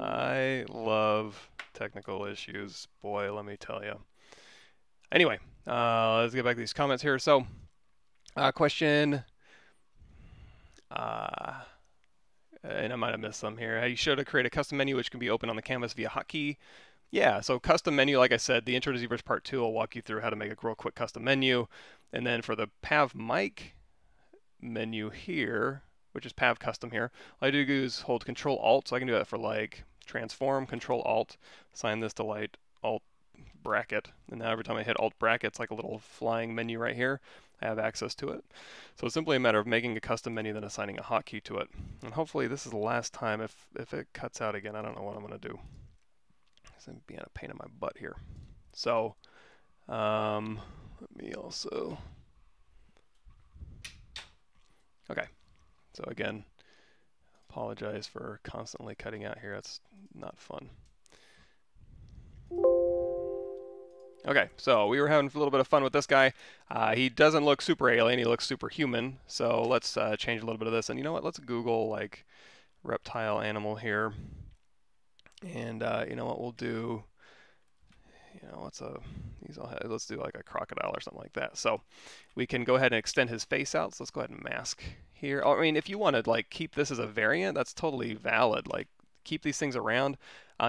I love technical issues, boy, let me tell you. Anyway, let's get back to these comments here. So, question, and I might have missed some here. You showed to create a custom menu which can be opened on the canvas via hotkey. Yeah, so custom menu, like I said, the Intro to ZBrush Part 2 will walk you through how to make a real quick custom menu. And then for the Pav mic menu here, which is Pav custom here, all I do is hold Control Alt, so I can do that for like transform, Control Alt, assign this to like Alt bracket, and now every time I hit Alt bracket, it's like a little flying menu right here. I have access to it. So it's simply a matter of making a custom menu, then assigning a hotkey to it. And hopefully this is the last time. If it cuts out again, I don't know what I'm going to do. I'm being a pain in my butt here. So let me also, okay, so again, apologize for constantly cutting out here. That's not fun. Okay, so we were having a little bit of fun with this guy. He doesn't look super alien, he looks super human. So let's change a little bit of this. And you know what, let's Google like reptile animal here. And you know what we'll do, you know, let's do like a crocodile or something like that. So we can go ahead and extend his face out. So let's go ahead and mask here. I mean, if you want to like keep this as a variant, that's totally valid. Like keep these things around.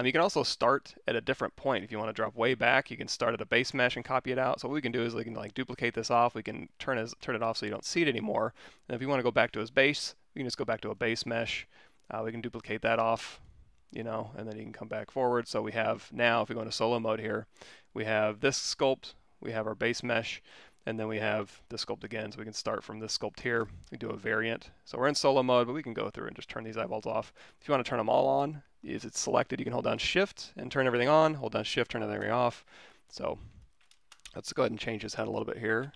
You can also start at a different point. If you want to drop way back, you can start at a base mesh and copy it out. So what we can do is we can like duplicate this off. We can turn it off so you don't see it anymore. And if you want to go back to his base, we can just go back to a base mesh. We can duplicate that off, you know, and then you can come back forward. So we have now, if we go into solo mode here, we have this sculpt, we have our base mesh, and then we have this sculpt again. So we can start from this sculpt here. We do a variant. So we're in solo mode, but we can go through and just turn these eyeballs off. If you want to turn them all on, if it's selected, you can hold down Shift and turn everything on. Hold down Shift, turn everything off. So let's go ahead and change his head a little bit here.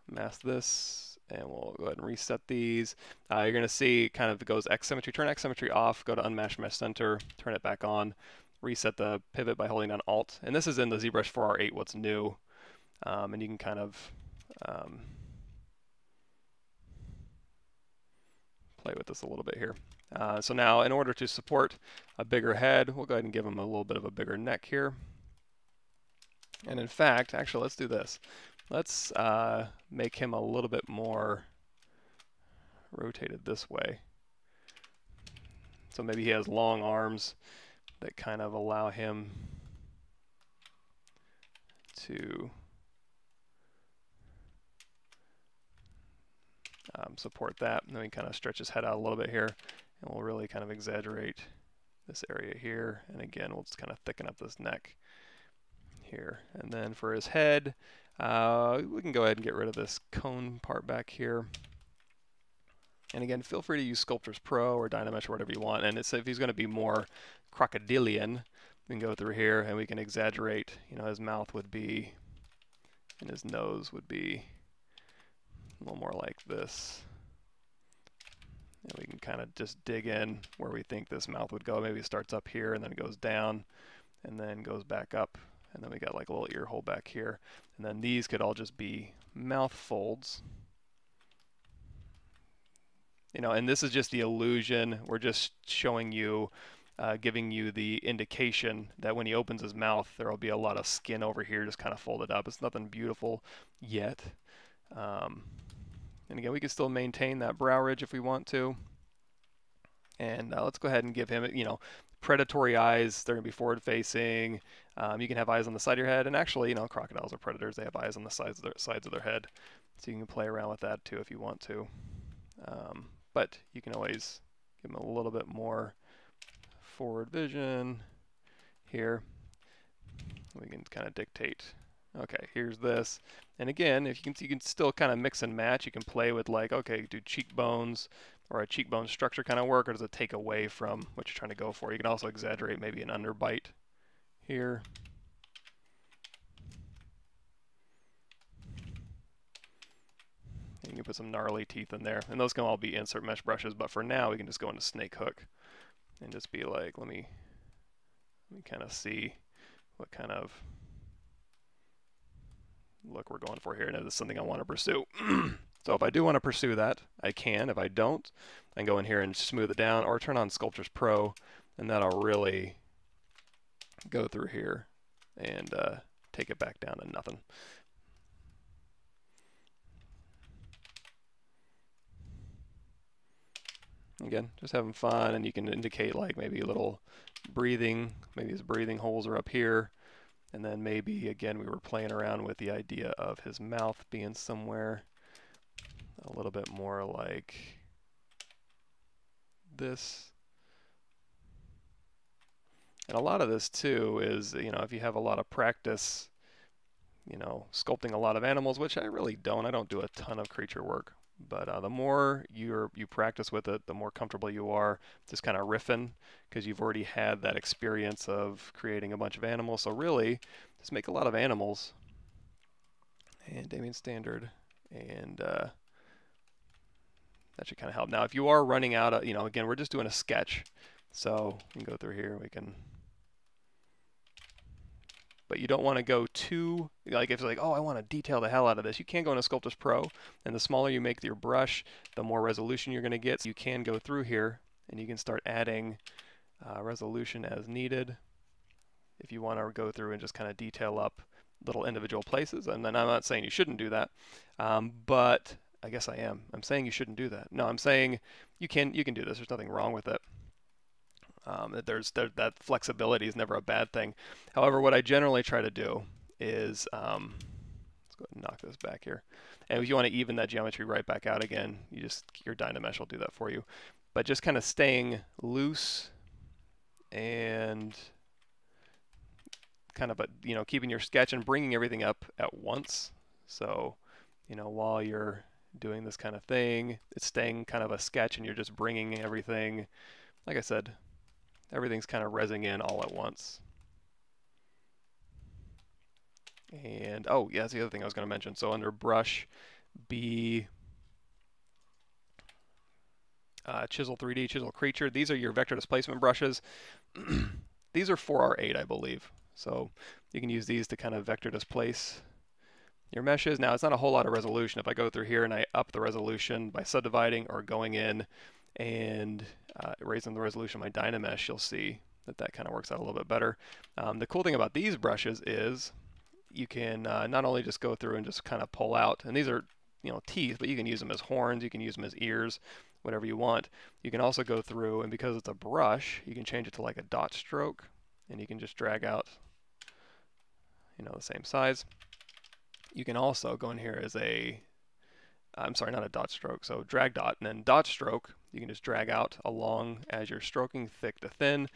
Mask this, and we'll go ahead and reset these. You're going to see kind of it goes X symmetry. Turn X symmetry off, go to Unmatched Mesh Center, turn it back on, reset the pivot by holding down Alt. And this is in the ZBrush 4R8, what's new. And you can kind of play with this a little bit here. So now in order to support a bigger head, we'll go ahead and give him a little bit of a bigger neck here. And in fact, actually, let's do this. Let's make him a little bit more rotated this way. So maybe he has long arms that kind of allow him to support that. And then we kind of stretch his head out a little bit here, and we'll really kind of exaggerate this area here. And again, we'll just kind of thicken up this neck here. And then for his head, we can go ahead and get rid of this cone part back here. And again, feel free to use Sculptors Pro or Dynamesh or whatever you want. And it's, if he's going to be more crocodilian, we can go through here and we can exaggerate. You know, his mouth would be, and his nose would be a little more like this. And we can kind of just dig in where we think this mouth would go. Maybe it starts up here and then it goes down and then goes back up. And then we got like a little ear hole back here. And then these could all just be mouth folds. You know, and this is just the illusion. We're just showing you, giving you the indication that when he opens his mouth, there will be a lot of skin over here just kind of folded up. It's nothing beautiful yet. And again, we can still maintain that brow ridge if we want to. And let's go ahead and give him, you know, predatory eyes. They're going to be forward facing. You can have eyes on the side of your head. And actually, you know, crocodiles are predators. They have eyes on the sides of their head. So you can play around with that too if you want to. But you can always give them a little bit more forward vision here. We can kind of dictate, okay, here's this. And again, if you can still kind of mix and match. You can play with like, okay, do cheekbones or a cheekbone structure kind of work, or does it take away from what you're trying to go for? You can also exaggerate maybe an underbite here. You can put some gnarly teeth in there, and those can all be insert mesh brushes, but for now we can just go into snake hook and just be like, let me kind of see what kind of look we're going for here, and if this is something I want to pursue. So if I do want to pursue that, I can. If I don't, I can go in here and smooth it down or turn on Sculptures Pro, and that'll really go through here and take it back down to nothing. Again, just having fun, and you can indicate like maybe a little breathing, maybe his breathing holes are up here, and then maybe, again, we were playing around with the idea of his mouth being somewhere a little bit more like this. And a lot of this too is, you know, if you have a lot of practice, you know, sculpting a lot of animals, which I really don't. I don't do a ton of creature work. But the more you practice with it, the more comfortable you are just kind of riffing, because you've already had that experience of creating a bunch of animals. So really, just make a lot of animals. And Damien Standard, and that should kind of help. Now, if you are running out of, you know, again, we're just doing a sketch. So we can go through here, we can, but you don't want to go too, like if it's like, oh, I want to detail the hell out of this, you can go into Sculptors Pro, and the smaller you make your brush, the more resolution you're going to get. So you can go through here, and you can start adding resolution as needed if you want to go through and just kind of detail up little individual places. And then I'm not saying you shouldn't do that, but I guess I am. I'm saying you shouldn't do that. No, I'm saying you can do this. There's nothing wrong with it. That flexibility is never a bad thing. However, what I generally try to do is, let's go ahead and knock this back here. And if you want to even that geometry right back out again, your Dynamesh will do that for you. But just kind of staying loose and kind of, you know, keeping your sketch and bringing everything up at once. So, you know, while you're doing this kind of thing, it's staying kind of a sketch, and you're just bringing everything, like I said, everything's kind of rezzing in all at once. And, oh, yeah, that's the other thing I was going to mention. So under Brush, Chisel 3D, Chisel Creature, these are your vector displacement brushes. These are 4R8, I believe. So you can use these to kind of vector displace your meshes. Now, it's not a whole lot of resolution. If I go through here and I up the resolution by subdividing or going in and raising the resolution of my Dynamesh, you'll see that that kind of works out a little bit better. The cool thing about these brushes is you can not only just go through and just kind of pull out, and these are, you know, teeth, but you can use them as horns, you can use them as ears, whatever you want. You can also go through, and because it's a brush, you can change it to like a dot stroke, and you can just drag out, you know, the same size. You can also go in here as a, I'm sorry, not a dot stroke, so drag dot, and then dot stroke, you can just drag out along as you're stroking thick to thin,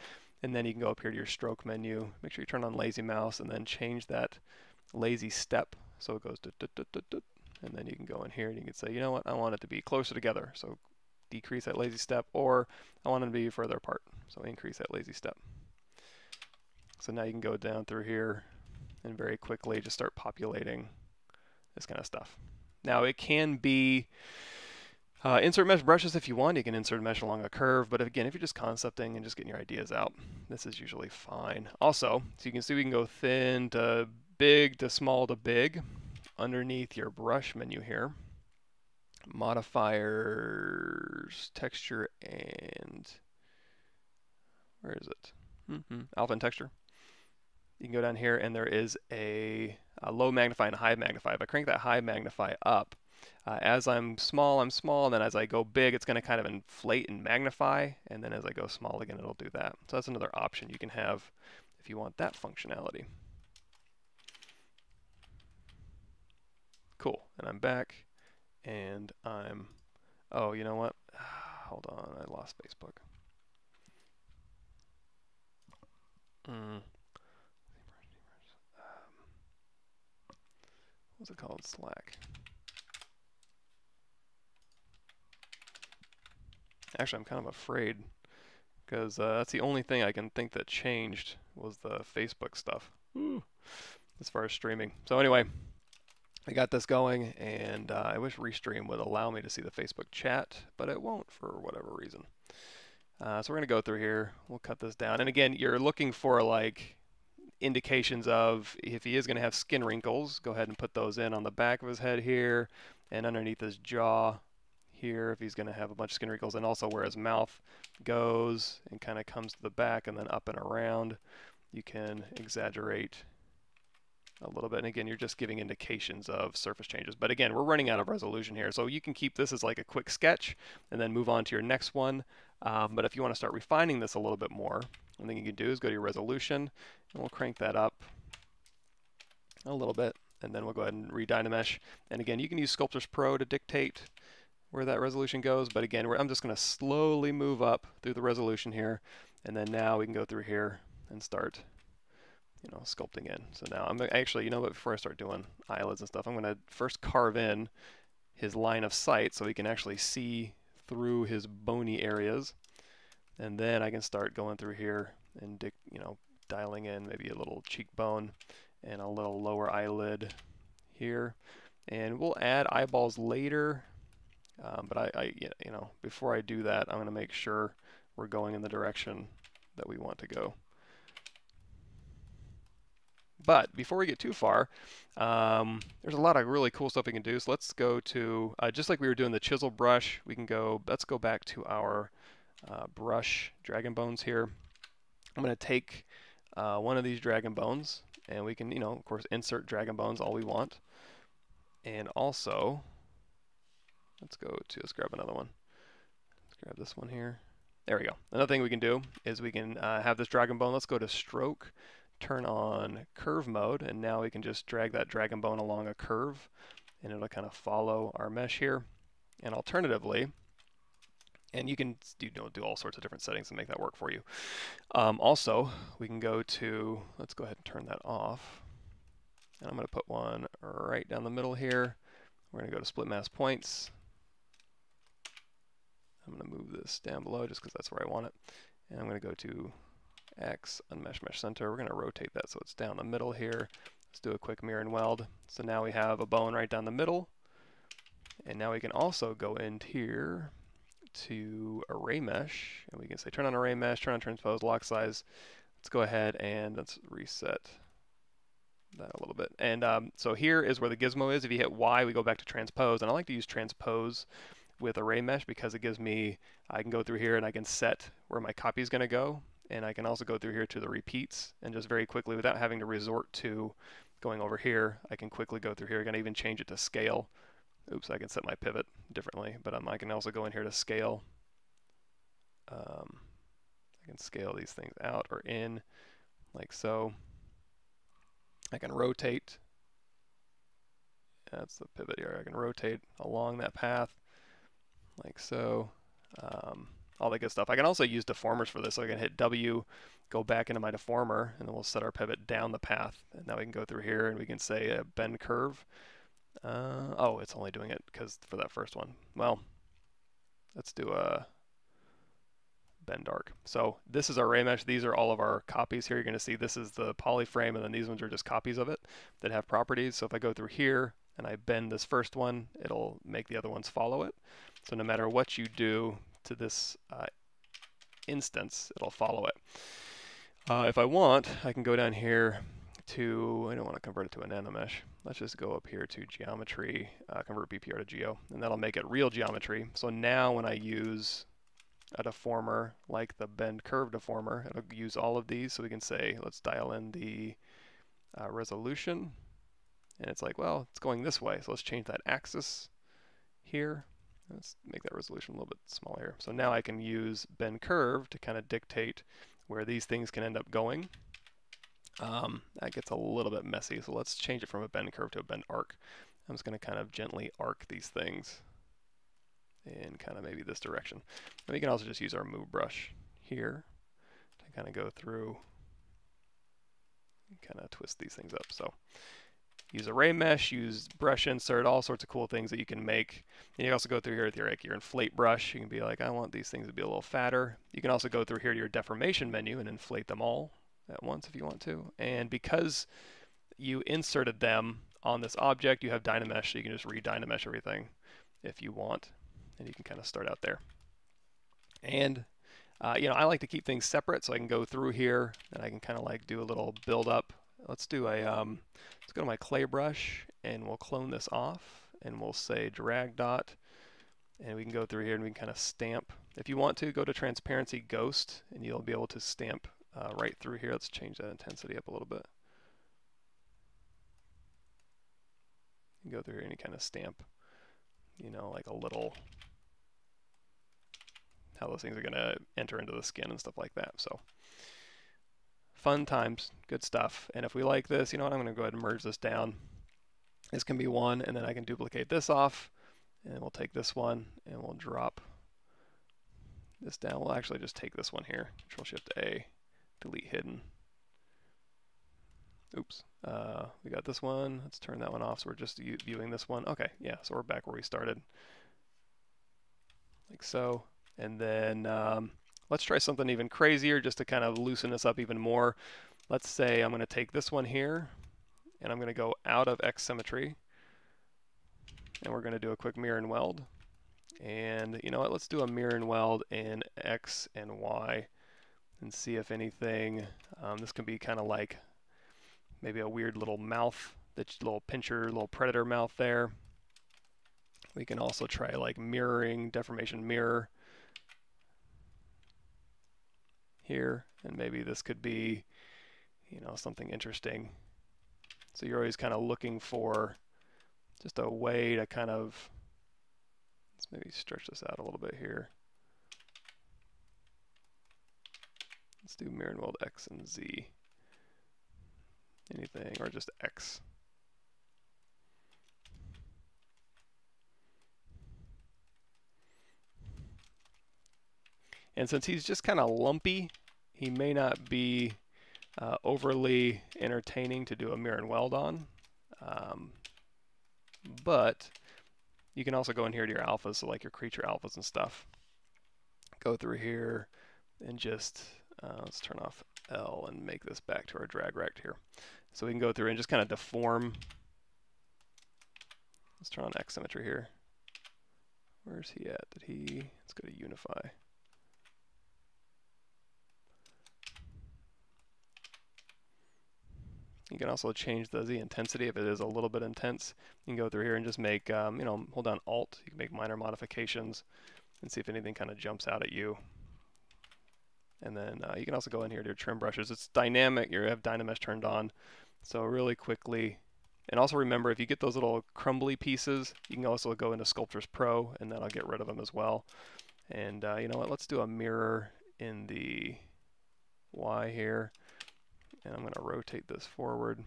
and then you can go up here to your stroke menu, make sure you turn on lazy mouse, and then change that lazy step, so it goes and then you can go in here and you can say, you know what, I want it to be closer together, so decrease that lazy step, or I want it to be further apart, so increase that lazy step. So now you can go down through here and very quickly just start populating this kind of stuff. Now it can be insert mesh brushes if you want. You can insert mesh along a curve, but again, if you're just concepting and just getting your ideas out, this is usually fine. Also, so you can see we can go thin to big to small to big underneath your brush menu here. Modifiers, texture, and where is it? Alpha and texture. You can go down here and there is a low magnify and a high magnify. If I crank that high magnify up, as I'm small, and then as I go big, it's going to kind of inflate and magnify, and then as I go small again, it'll do that. So that's another option you can have if you want that functionality. Cool, and I'm back, and I'm, oh, you know what? Hold on, I lost Facebook. What's it called? Slack. Actually, I'm kind of afraid because that's the only thing I can think that changed was the Facebook stuff as far as streaming. So anyway, I got this going, and I wish Restream would allow me to see the Facebook chat, but it won't for whatever reason. So we're going to go through here. We'll cut this down. And again, you're looking for like indications of if he is going to have skin wrinkles, go ahead and put those in on the back of his head here. and underneath his jaw here, if he's going to have a bunch of skin wrinkles, and also where his mouth goes and kind of comes to the back and then up and around, you can exaggerate a little bit. And again, you're just giving indications of surface changes. But again, we're running out of resolution here, so you can keep this as like a quick sketch and then move on to your next one. But if you want to start refining this a little bit more, one thing you can do is go to your resolution, and we'll crank that up a little bit, and then we'll go ahead and re-Dynamesh. And again, you can use Sculptris Pro to dictate where that resolution goes, but again, I'm just going to slowly move up through the resolution here, and then now we can go through here and start, you know, sculpting in. So now I'm actually, you know what, before I start doing eyelids and stuff, I'm going to first carve in his line of sight so he can actually see through his bony areas, and then I can start going through here and dialing in maybe a little cheekbone and a little lower eyelid here, and we'll add eyeballs later. But before I do that, I'm going to make sure we're going in the direction that we want to go. But before we get too far, there's a lot of really cool stuff we can do. So let's go to, just like we were doing the chisel brush, let's go back to our brush dragon bones here. I'm going to take one of these dragon bones, and we can, of course, insert dragon bones all we want. And also, let's grab another one. Let's grab this one here. There we go. Another thing we can do is we can have this dragon bone. Let's go to stroke, turn on curve mode, and now we can just drag that dragon bone along a curve, and it'll kind of follow our mesh here. And alternatively, and you can do all sorts of different settings and make that work for you. Also, we can go to, let's go ahead and turn that off. And I'm going to put one right down the middle here. We're going to go to split mask points. I'm going to move this down below just because that's where I want it. And I'm going to go to X, Unmesh Mesh Center. We're going to rotate that so it's down the middle here. Let's do a quick mirror and weld. So now we have a bone right down the middle. And now we can also go in here to Array Mesh. And we can say turn on Array Mesh, turn on Transpose, lock size. Let's go ahead and let's reset that a little bit. And so here is where the gizmo is. If you hit Y, we go back to Transpose. And I like to use Transpose with Array Mesh because it gives me, I can go through here and I can set where my copy is going to go, and I can also go through here to the repeats, and just very quickly, without having to resort to going over here, I can quickly go through here. I can even change it to scale. Oops, I can set my pivot differently, but I can also go in here to scale. I can scale these things out or in, like so. I can rotate. That's the pivot here. I can rotate along that path, like so, all that good stuff. I can also use deformers for this, so I can hit W, go back into my deformer, and then we'll set our pivot down the path. And now we can go through here and we can say bend curve. Oh, it's only doing it because for that first one. Well, let's do a bend arc. So this is our Array Mesh. These are all of our copies here. You're going to see this is the poly frame, and then these ones are just copies of it that have properties. So if I go through here and I bend this first one, it'll make the other ones follow it. So no matter what you do to this instance, it'll follow it. If I want, I can go down here to, I don't want to convert it to a nanomesh. Let's just go up here to geometry, convert BPR to Geo, and that'll make it real geometry. So now when I use a deformer like the bend curve deformer, it'll use all of these. So we can say, let's dial in the resolution. And it's like, well, it's going this way. So let's change that axis here. Let's make that resolution a little bit smaller here. So now I can use bend curve to kind of dictate where these things can end up going. That gets a little bit messy. So let's change it from a bend curve to a bend arc. I'm just going to kind of gently arc these things in kind of maybe this direction. And we can also just use our move brush here to kind of go through and kind of twist these things up. So use Array Mesh, use brush insert, all sorts of cool things that you can make. And you can also go through here with your inflate brush. You can be like, I want these things to be a little fatter. You can also go through here to your deformation menu and inflate them all at once if you want to. And because you inserted them on this object, you have Dynamesh, so you can just re-Dynamesh everything if you want. And you can kind of start out there. And I like to keep things separate, so I can go through here and I can kind of like do a little build up. Let's do a let's go to my clay brush and we'll clone this off, and we'll say drag dot, and we can go through here and we can kind of stamp. If you want to, go to transparency ghost, and you'll be able to stamp right through here. Let's change that intensity up a little bit. You can go through here and you kind of stamp, you know, like a little, how those things are going to enter into the skin and stuff like that. So fun times, good stuff. And if we like this, you know what, I'm going to go ahead and merge this down. This can be one, and then I can duplicate this off, and we'll take this one and we'll drop this down. We'll actually just take this one here, Control Shift A, delete hidden. Oops, we got this one. Let's turn that one off, so we're just viewing this one. Okay, yeah, so we're back where we started, like so. And then let's try something even crazier just to kind of loosen this up even more. Let's say I'm going to take this one here, and I'm going to go out of X symmetry, and we're going to do a quick mirror and weld. And you know what, let's do a mirror and weld in X and Y and see if anything, this can be kind of like maybe a weird little mouth, that little pincher, little predator mouth there. We can also try like mirroring, deformation mirror here, and maybe this could be, you know, something interesting. So you're always kind of looking for just a way to kind of, let's maybe stretch this out a little bit here. Let's do mirror and weld X and Z. Anything, or just X. And since he's just kind of lumpy, he may not be overly entertaining to do a mirror and weld on. But you can also go in here to your alphas, so like your creature alphas and stuff. Go through here and just, let's turn off L and make this back to our drag rect here. So we can go through and just kind of deform. Let's turn on X symmetry here. Where's he at? Let's go to unify. You can also change the Z intensity if it is a little bit intense. You can go through here and just make, you know, hold down Alt. You can make minor modifications and see if anything kind of jumps out at you. And then you can also go in here to your trim brushes. It's dynamic. You have Dynamesh turned on. So really quickly, and also remember, if you get those little crumbly pieces, you can also go into Sculptris Pro, and that'll get rid of them as well. And you know what? Let's do a mirror in the Y here. And I'm going to rotate this forward.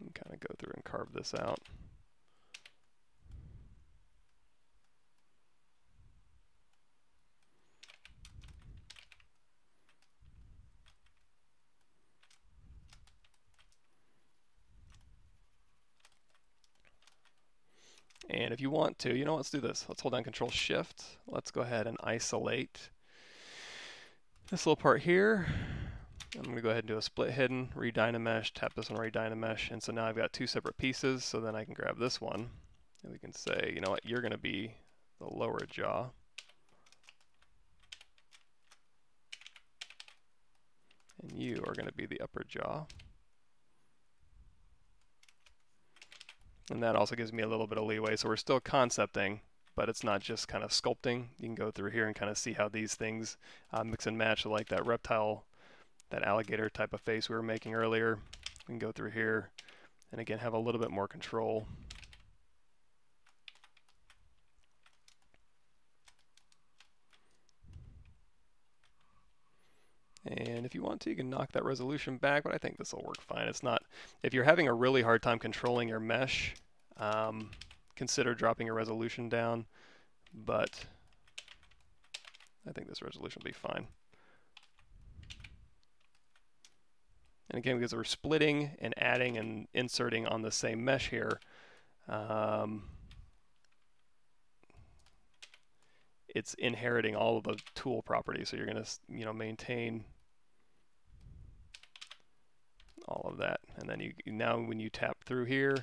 And kind of go through and carve this out. And if you want to, you know, let's do this. Let's hold down Control Shift. Let's go ahead and isolate this little part here. I'm going to go ahead and do a split hidden, re-Dynamesh, tap this one, re-Dynamesh, and so now I've got two separate pieces, so then I can grab this one, and we can say, you know what, you're going to be the lower jaw. And you are going to be the upper jaw. And that also gives me a little bit of leeway, so we're still concepting, but it's not just kind of sculpting. You can go through here and kind of see how these things mix and match, like that reptile, that alligator type of face we were making earlier. We can go through here and again have a little bit more control. And if you want to, you can knock that resolution back, but I think this will work fine. It's not, if you're having a really hard time controlling your mesh, consider dropping your resolution down, but I think this resolution will be fine. And again, because we're splitting and adding and inserting on the same mesh here, it's inheriting all of the tool properties. So you're going to, you know, maintain all of that. And then you now when you tap through here,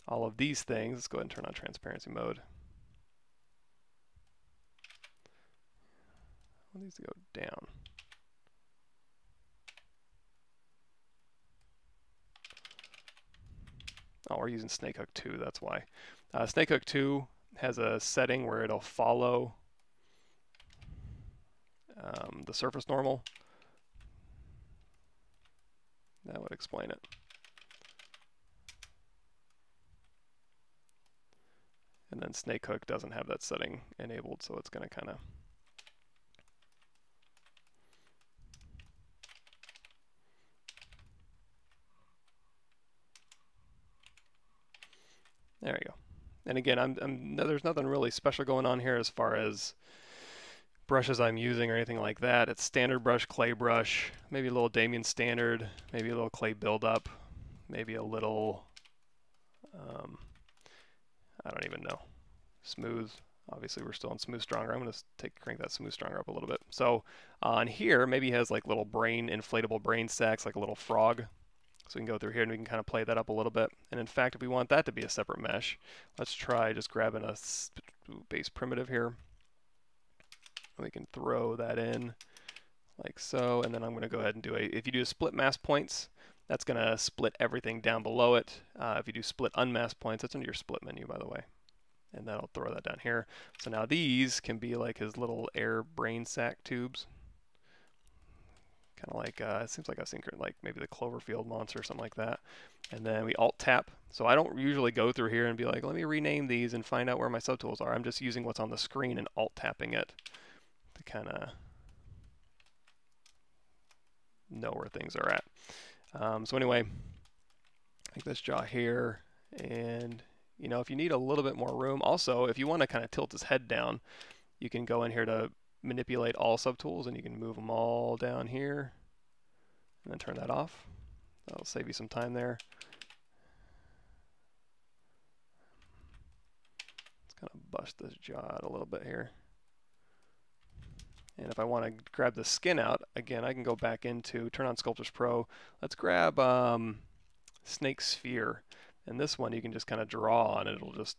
all of these things, let's go ahead and turn on transparency mode. It needs to go down. Oh, we're using Snakehook 2, that's why. Snakehook 2 has a setting where it'll follow the surface normal. That would explain it. And then Snakehook doesn't have that setting enabled, so it's going to kind of... There we go. And again, there's nothing really special going on here as far as brushes I'm using or anything like that. It's standard brush, clay brush, maybe a little Damien standard, maybe a little clay buildup, maybe a little, I don't even know, smooth. Obviously we're still on smooth stronger. I'm going to crank that smooth stronger up a little bit. So on here, maybe he has like little inflatable brain sacks, like a little frog. So we can go through here and we can kind of play that up a little bit. And in fact, if we want that to be a separate mesh, let's try just grabbing a base primitive here. We can throw that in like so, and then I'm going to go ahead and do if you do split mask points, that's going to split everything down below it. If you do split unmasked points, that's under your split menu, by the way. And that'll throw that down here. So now these can be like his little air brain sac tubes. Kind of like, it seems like I've seen like maybe the Cloverfield monster or something like that. And then we alt tap. So I don't usually go through here and be like, let me rename these and find out where my subtools are. I'm just using what's on the screen and alt tapping it to kind of know where things are at. So anyway, like this jaw here, and you know, if you need a little bit more room, also if you want to kind of tilt his head down, you can go in here to manipulate all subtools and you can move them all down here and then turn that off. That'll save you some time there. Let's kind of bust this jaw out a little bit here. And if I want to grab the skin out, again, I can go back into, turn on Sculptris Pro. Let's grab Snake Sphere. And this one you can just kind of draw on and it'll just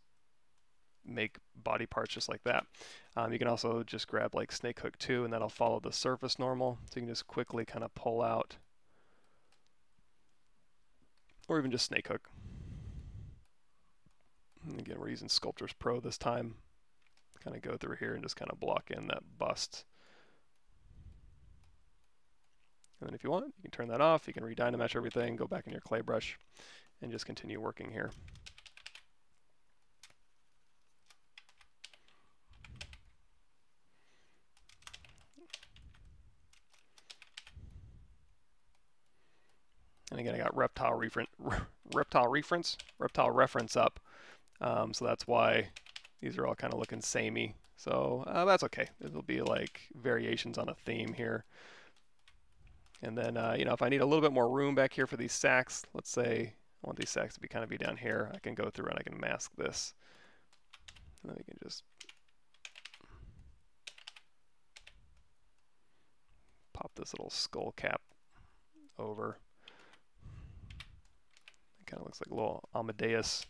make body parts just like that. You can also just grab like Snakehook 2 and that'll follow the surface normal. So you can just quickly kind of pull out, or even just Snakehook. And again, we're using Sculptris Pro this time. Kind of go through here and just kind of block in that bust. And then if you want, you can turn that off. You can redynamesh everything, go back in your clay brush, and just continue working here. And again, I got reptile reference up. So that's why these are all kind of looking samey. So that's okay. It'll be like variations on a theme here. And then, you know, if I need a little bit more room back here for these sacks, let's say I want these sacks to be kind of be down here, I can go through and I can mask this. And then we can just pop this little skull cap over. It kind of looks like a little Amadeus.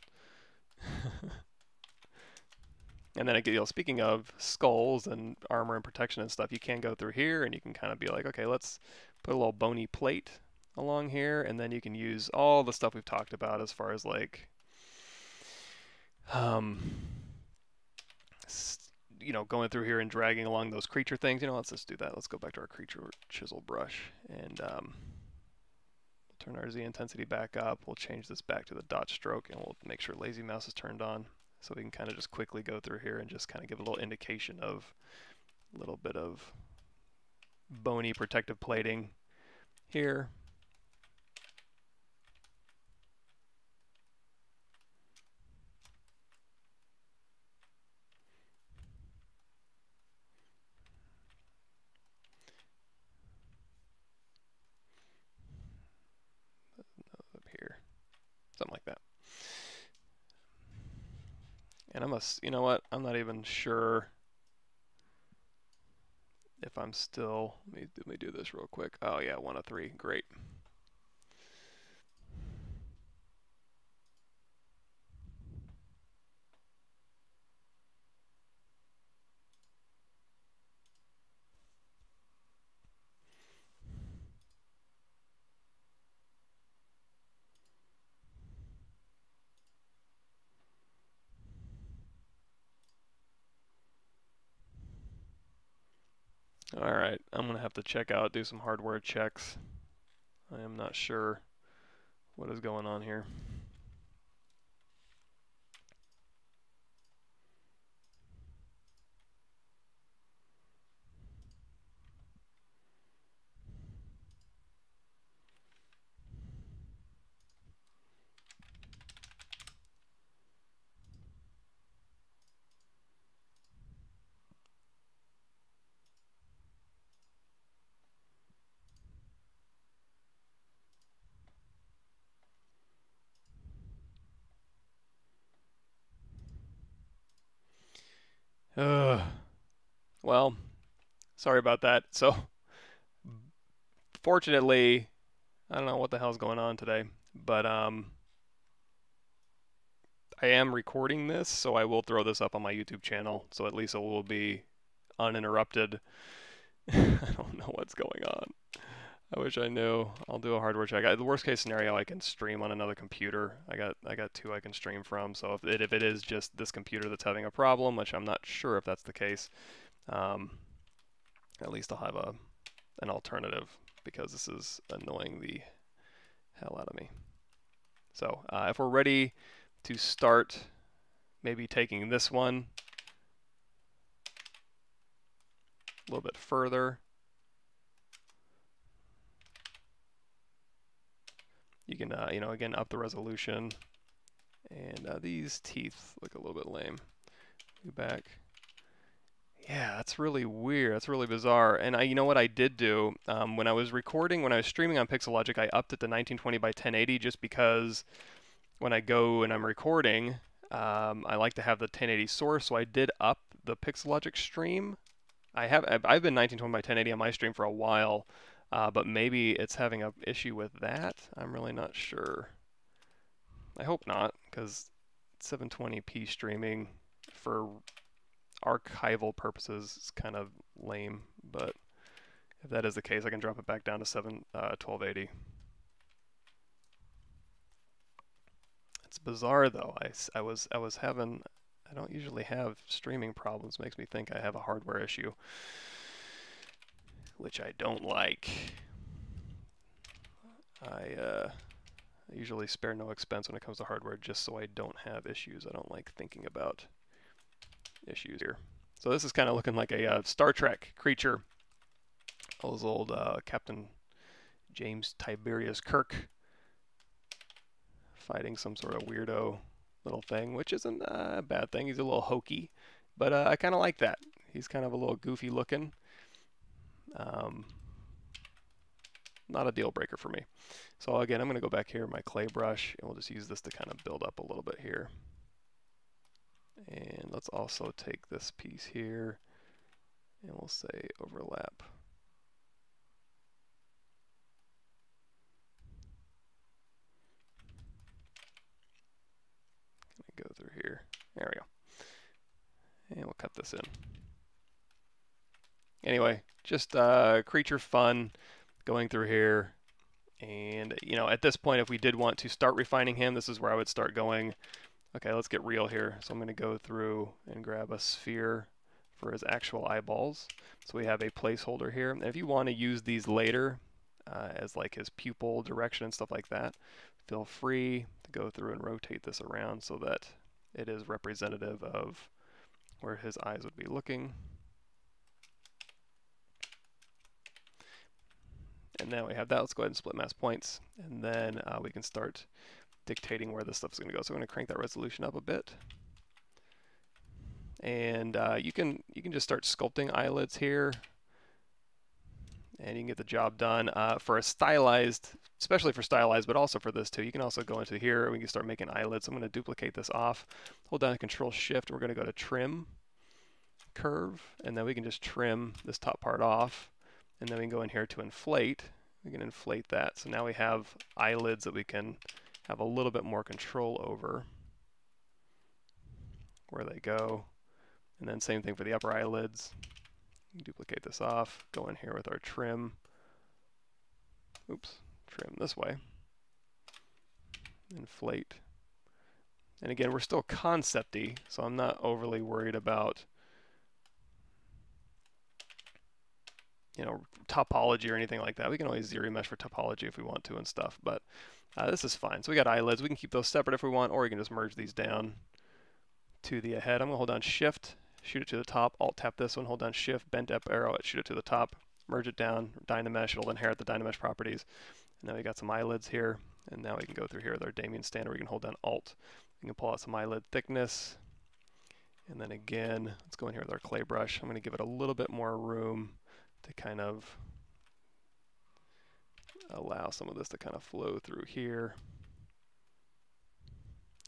And then, you know, speaking of skulls and armor and protection and stuff, you can go through here and you can kind of be like, okay, let's put a little Boney Plate along here, and then you can use all the stuff we've talked about as far as like, you know, going through here and dragging along those creature things. You know, let's just do that. Let's go back to our creature chisel brush and turn our Z intensity back up. We'll change this back to the dot stroke, and we'll make sure lazy mouse is turned on. So we can kind of just quickly go through here and just kind of give a little indication of a little bit of bony protective plating here. Up here, something like that. And you know what? I'm not even sure if I'm still, let me do this real quick. Oh yeah, 1 of 3, great. All right, I'm gonna have to check out, do some hardware checks. I am not sure what is going on here. Well, sorry about that. So, fortunately, I don't know what the hell's going on today, but I am recording this, so I will throw this up on my YouTube channel, so at least it will be uninterrupted. I don't know what's going on. I wish I knew. I'll do a hardware check. The worst case scenario, I can stream on another computer. I got two I can stream from. So if it is just this computer that's having a problem, which I'm not sure if that's the case, at least I'll have an alternative, because this is annoying the hell out of me. So if we're ready to start, maybe taking this one a little bit further. You can, you know, again, up the resolution. And these teeth look a little bit lame. Go back. Yeah, that's really weird. That's really bizarre. And you know what I did do? When I was recording, when I was streaming on Pixelogic, I upped it to 1920 by 1080 just because when I go and I'm recording, I like to have the 1080 source. So I did up the Pixelogic stream. I've been 1920 by 1080 on my stream for a while. But maybe it's having an issue with that. I'm really not sure. I hope not, because 720p streaming for archival purposes is kind of lame. But if that is the case, I can drop it back down to 1280. It's bizarre though. I was having. I don't usually have streaming problems. Makes me think I have a hardware issue, which I don't like. I usually spare no expense when it comes to hardware, just so I don't have issues. I don't like thinking about issues here. So this is kind of looking like a Star Trek creature. Those old Captain James Tiberius Kirk fighting some sort of weirdo little thing, which isn't a bad thing. He's a little hokey, but I kind of like that. He's kind of a little goofy looking. Not a deal breaker for me. So again, I'm going to go back here, my clay brush, and we'll just use this to kind of build up a little bit here. And let's also take this piece here, and we'll say overlap. Go through here. There we go. And we'll cut this in. Anyway, just creature fun going through here. And, you know, at this point, if we did want to start refining him, this is where I would start going, okay, let's get real here. So I'm going to go through and grab a sphere for his actual eyeballs. So we have a placeholder here. And if you want to use these later as like his pupil direction and stuff like that, feel free to go through and rotate this around so that it is representative of where his eyes would be looking. And now we have that. Let's go ahead and split mask points, and then we can start dictating where this stuff is going to go. So we're going to crank that resolution up a bit, and you can just start sculpting eyelids here, and you can get the job done. For a stylized, especially for stylized, but also for this too, you can also go into here and we can start making eyelids. So I'm going to duplicate this off, hold down Control Shift, and we're going to go to Trim, Curve, and then we can just trim this top part off. And then we can go in here to inflate. We can inflate that. So now we have eyelids that we can have a little bit more control over where they go. And then same thing for the upper eyelids. Duplicate this off, go in here with our trim. Oops, trim this way. Inflate. And again, we're still concept-y, so I'm not overly worried about you know, topology or anything like that. We can always ZBrush for topology if we want to and stuff, but this is fine. So we got eyelids. We can keep those separate if we want, or we can just merge these down to the head. I'm going to hold down Shift, shoot it to the top, Alt tap this one, hold down Shift, bend up arrow, shoot it to the top, merge it down, Dynamesh, it'll inherit the Dynamesh properties. And now we got some eyelids here, and now we can go through here with our Damien standard. We can hold down Alt. We can pull out some eyelid thickness. And then again, let's go in here with our clay brush. I'm going to give it a little bit more room to kind of allow some of this to kind of flow through here.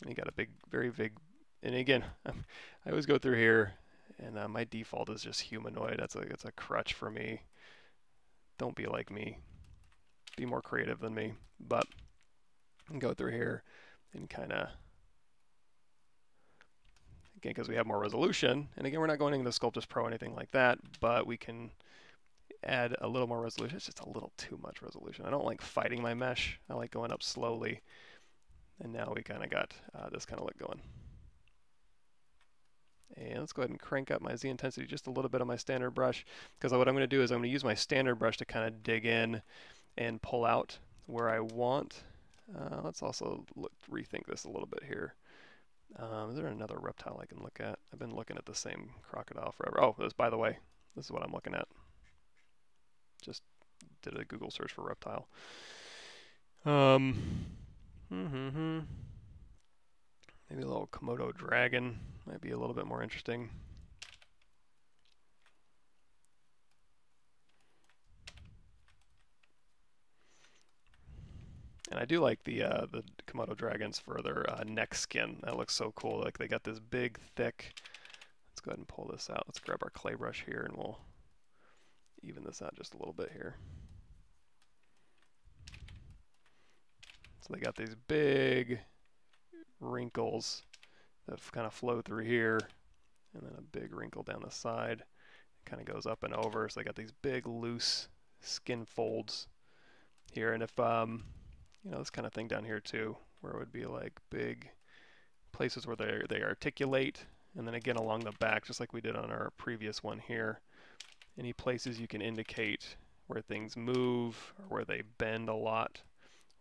And you got a big, very big, and again, I always go through here, and my default is just humanoid. It's a crutch for me. Don't be like me. Be more creative than me. But I can go through here and kind of, again, because we have more resolution, and again, we're not going into the Sculptus Pro or anything like that, but we can add a little more resolution. It's just a little too much resolution. I don't like fighting my mesh. I like going up slowly. And now we kind of got this kind of look going. And let's go ahead and crank up my Z intensity just a little bit on my standard brush, because what I'm going to do is I'm going to use my standard brush to kind of dig in and pull out where I want. Let's also rethink this a little bit here. Is there another reptile I can look at? I've been looking at the same crocodile forever. Oh, by the way, this is what I'm looking at. Just did a Google search for reptile. Maybe a little Komodo dragon might be a little bit more interesting. And I do like the Komodo dragons for their neck skin. That looks so cool. Like they got this big, thick. Let's go ahead and pull this out. Let's grab our clay brush here, and we'll even this out just a little bit here. So they got these big wrinkles that kind of flow through here, and then a big wrinkle down the side. It kind of goes up and over, so they got these big loose skin folds here. And if you know, this kind of thing down here too, where it would be like big places where they articulate, and then again along the back, just like we did on our previous one here. Any places you can indicate where things move, or where they bend a lot,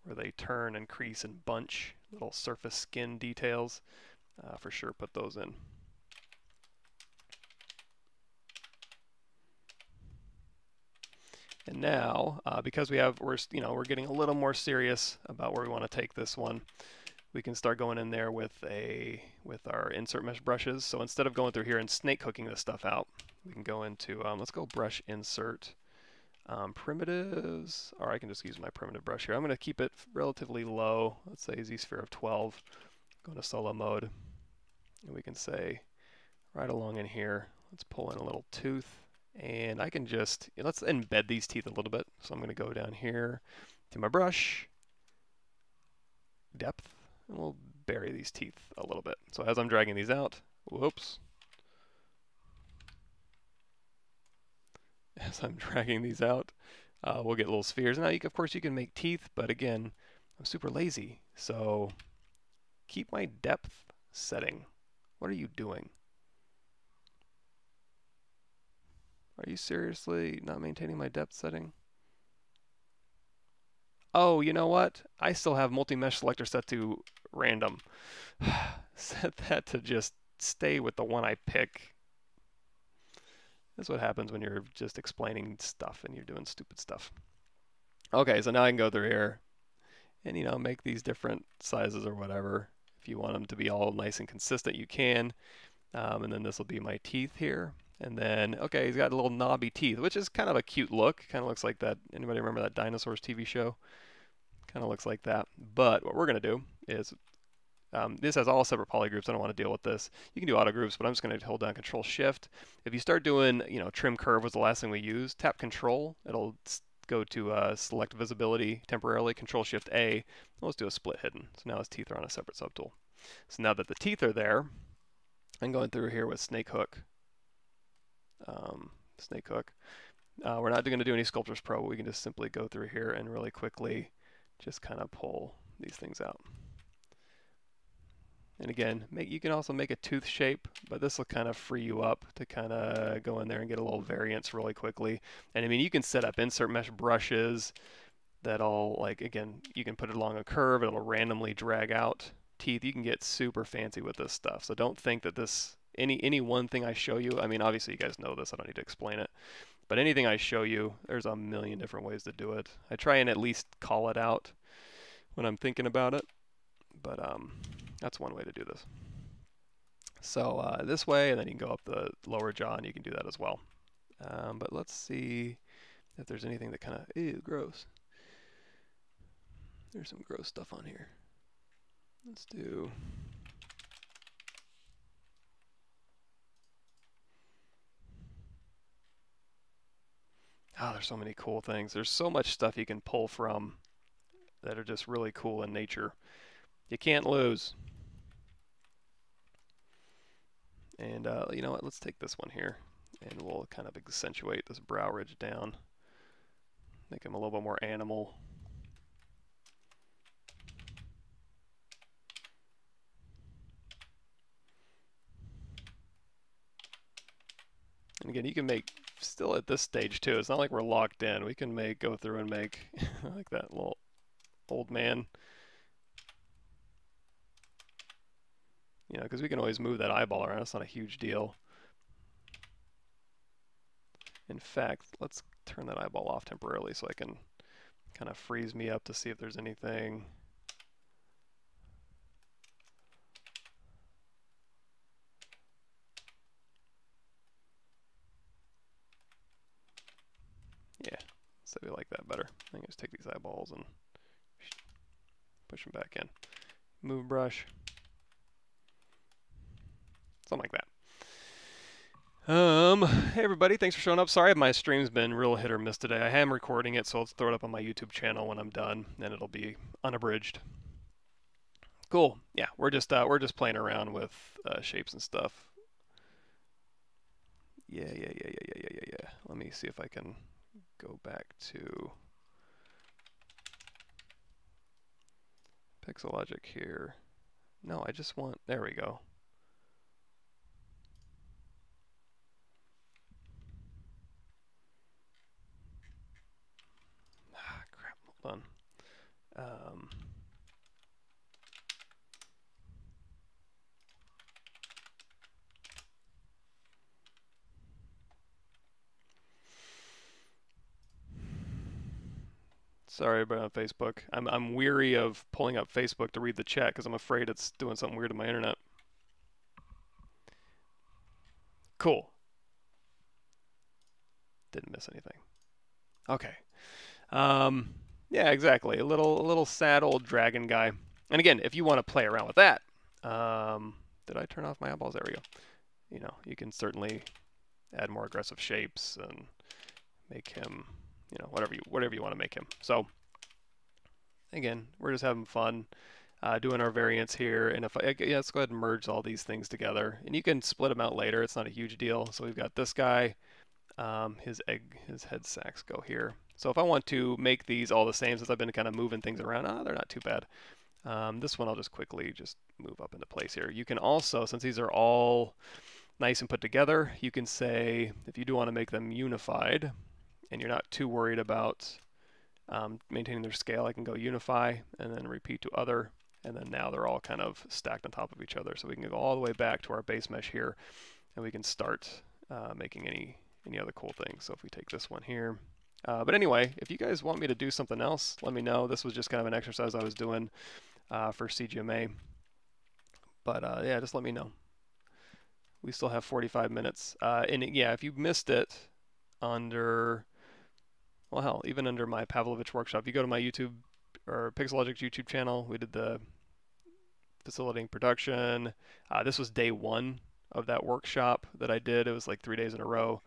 where they turn and crease and bunch, little surface skin details, for sure put those in. And now, because we're getting a little more serious about where we want to take this one, we can start going in there with our insert mesh brushes. So instead of going through here and snake hooking this stuff out, we can go into let's go brush insert primitives, or I can just use my primitive brush here. I'm going to keep it relatively low. Let's say Z-sphere of 12. Go into solo mode, and we can say right along in here, let's pull in a little tooth. And I can just, let's embed these teeth a little bit. So I'm going to go down here to my brush, depth, and we'll bury these teeth a little bit. So as I'm dragging these out, whoops. As I'm dragging these out, we'll get little spheres. Now, of course, you can make teeth, but again, I'm super lazy. So keep my depth setting. What are you doing? Are you seriously not maintaining my depth setting? Oh, you know what? I still have multi-mesh selector set to random. Set that to just stay with the one I pick. That's what happens when you're just explaining stuff and you're doing stupid stuff. Okay, so now I can go through here and, make these different sizes or whatever. If you want them to be all nice and consistent, you can. And then this will be my teeth here. And then, okay, he's got little knobby teeth, which is kind of a cute look. Kind of looks like that. Anybody remember that Dinosaurs TV show? Kind of looks like that. But what we're going to do is, this has all separate polygroups. I don't want to deal with this. You can do auto groups, but I'm just going to hold down Control Shift. If you start doing, trim curve was the last thing we used, tap Control. It'll go to select visibility temporarily, Control Shift A. Let's do a split hidden. So now his teeth are on a separate subtool. So now that the teeth are there, I'm going through here with snake hook. We're not going to do any Sculptors Pro. We can just simply go through here and really quickly just kind of pull these things out. And again, you can also make a tooth shape, but this will kind of free you up to kind of go in there and get a little variance really quickly. And I mean, you can set up insert mesh brushes that'll, like, again, you can put it along a curve, it'll randomly drag out teeth. You can get super fancy with this stuff. So don't think that this, any one thing I show you, I mean, obviously you guys know this, I don't need to explain it. But anything I show you, there's a million different ways to do it. I try and at least call it out when I'm thinking about it. But that's one way to do this. So this way, and then you can go up the lower jaw, and you can do that as well. But let's see if there's anything that kind of, ew, gross. There's some gross stuff on here. Let's do... Oh, there's so many cool things. There's so much stuff you can pull from that are just really cool in nature. You can't lose. And you know what, let's take this one here, and we'll kind of accentuate this brow ridge down. Make him a little bit more animal. And again, you can make, still at this stage too, it's not like we're locked in. We can go through and make like that little old man. You know, because we can always move that eyeball around. It's not a huge deal. In fact, let's turn that eyeball off temporarily so I can kind of freeze me up to see if there's anything. Yeah, so we like that better. I can just take these eyeballs and push them back in. Move brush. Something like that. Hey everybody, thanks for showing up. Sorry my stream's been real hit or miss today. I am recording it, so let's throw it up on my YouTube channel when I'm done, and it'll be unabridged. Cool. Yeah, we're just playing around with shapes and stuff. Yeah. Let me see if I can go back to Pixelogic here. No, I just want, there we go. Ah, crap, hold on. Sorry about on Facebook. I'm weary of pulling up Facebook to read the chat because I'm afraid it's doing something weird to my internet. Cool. Didn't miss anything. Okay. Yeah, exactly. A little sad old dragon guy. And again, if you want to play around with that, did I turn off my eyeballs? There we go. You know, you can certainly add more aggressive shapes and make him, you know, whatever you want to make him. So again, we're just having fun doing our variants here. And yeah, let's go ahead and merge all these things together. And you can split them out later. It's not a huge deal. So we've got this guy. His head sacs go here. So if I want to make these all the same, since I've been kind of moving things around, they're not too bad. This one I'll just quickly just move up into place here. You can also, since these are all nice and put together, you can say, if you do want to make them unified, and you're not too worried about maintaining their scale, I can go unify and then repeat to other, and then now they're all kind of stacked on top of each other. So we can go all the way back to our base mesh here, and we can start making any other cool things. So if we take this one here, but anyway, if you guys want me to do something else, let me know. This was just kind of an exercise I was doing for CGMA, but yeah, just let me know. We still have 45 minutes, and yeah, if you missed it under, well, hell, even under my Pavlovich workshop, if you go to my YouTube or Pixelogic's YouTube channel, we did the facilitating production. This was day 1 of that workshop that I did. It was like 3 days in a row.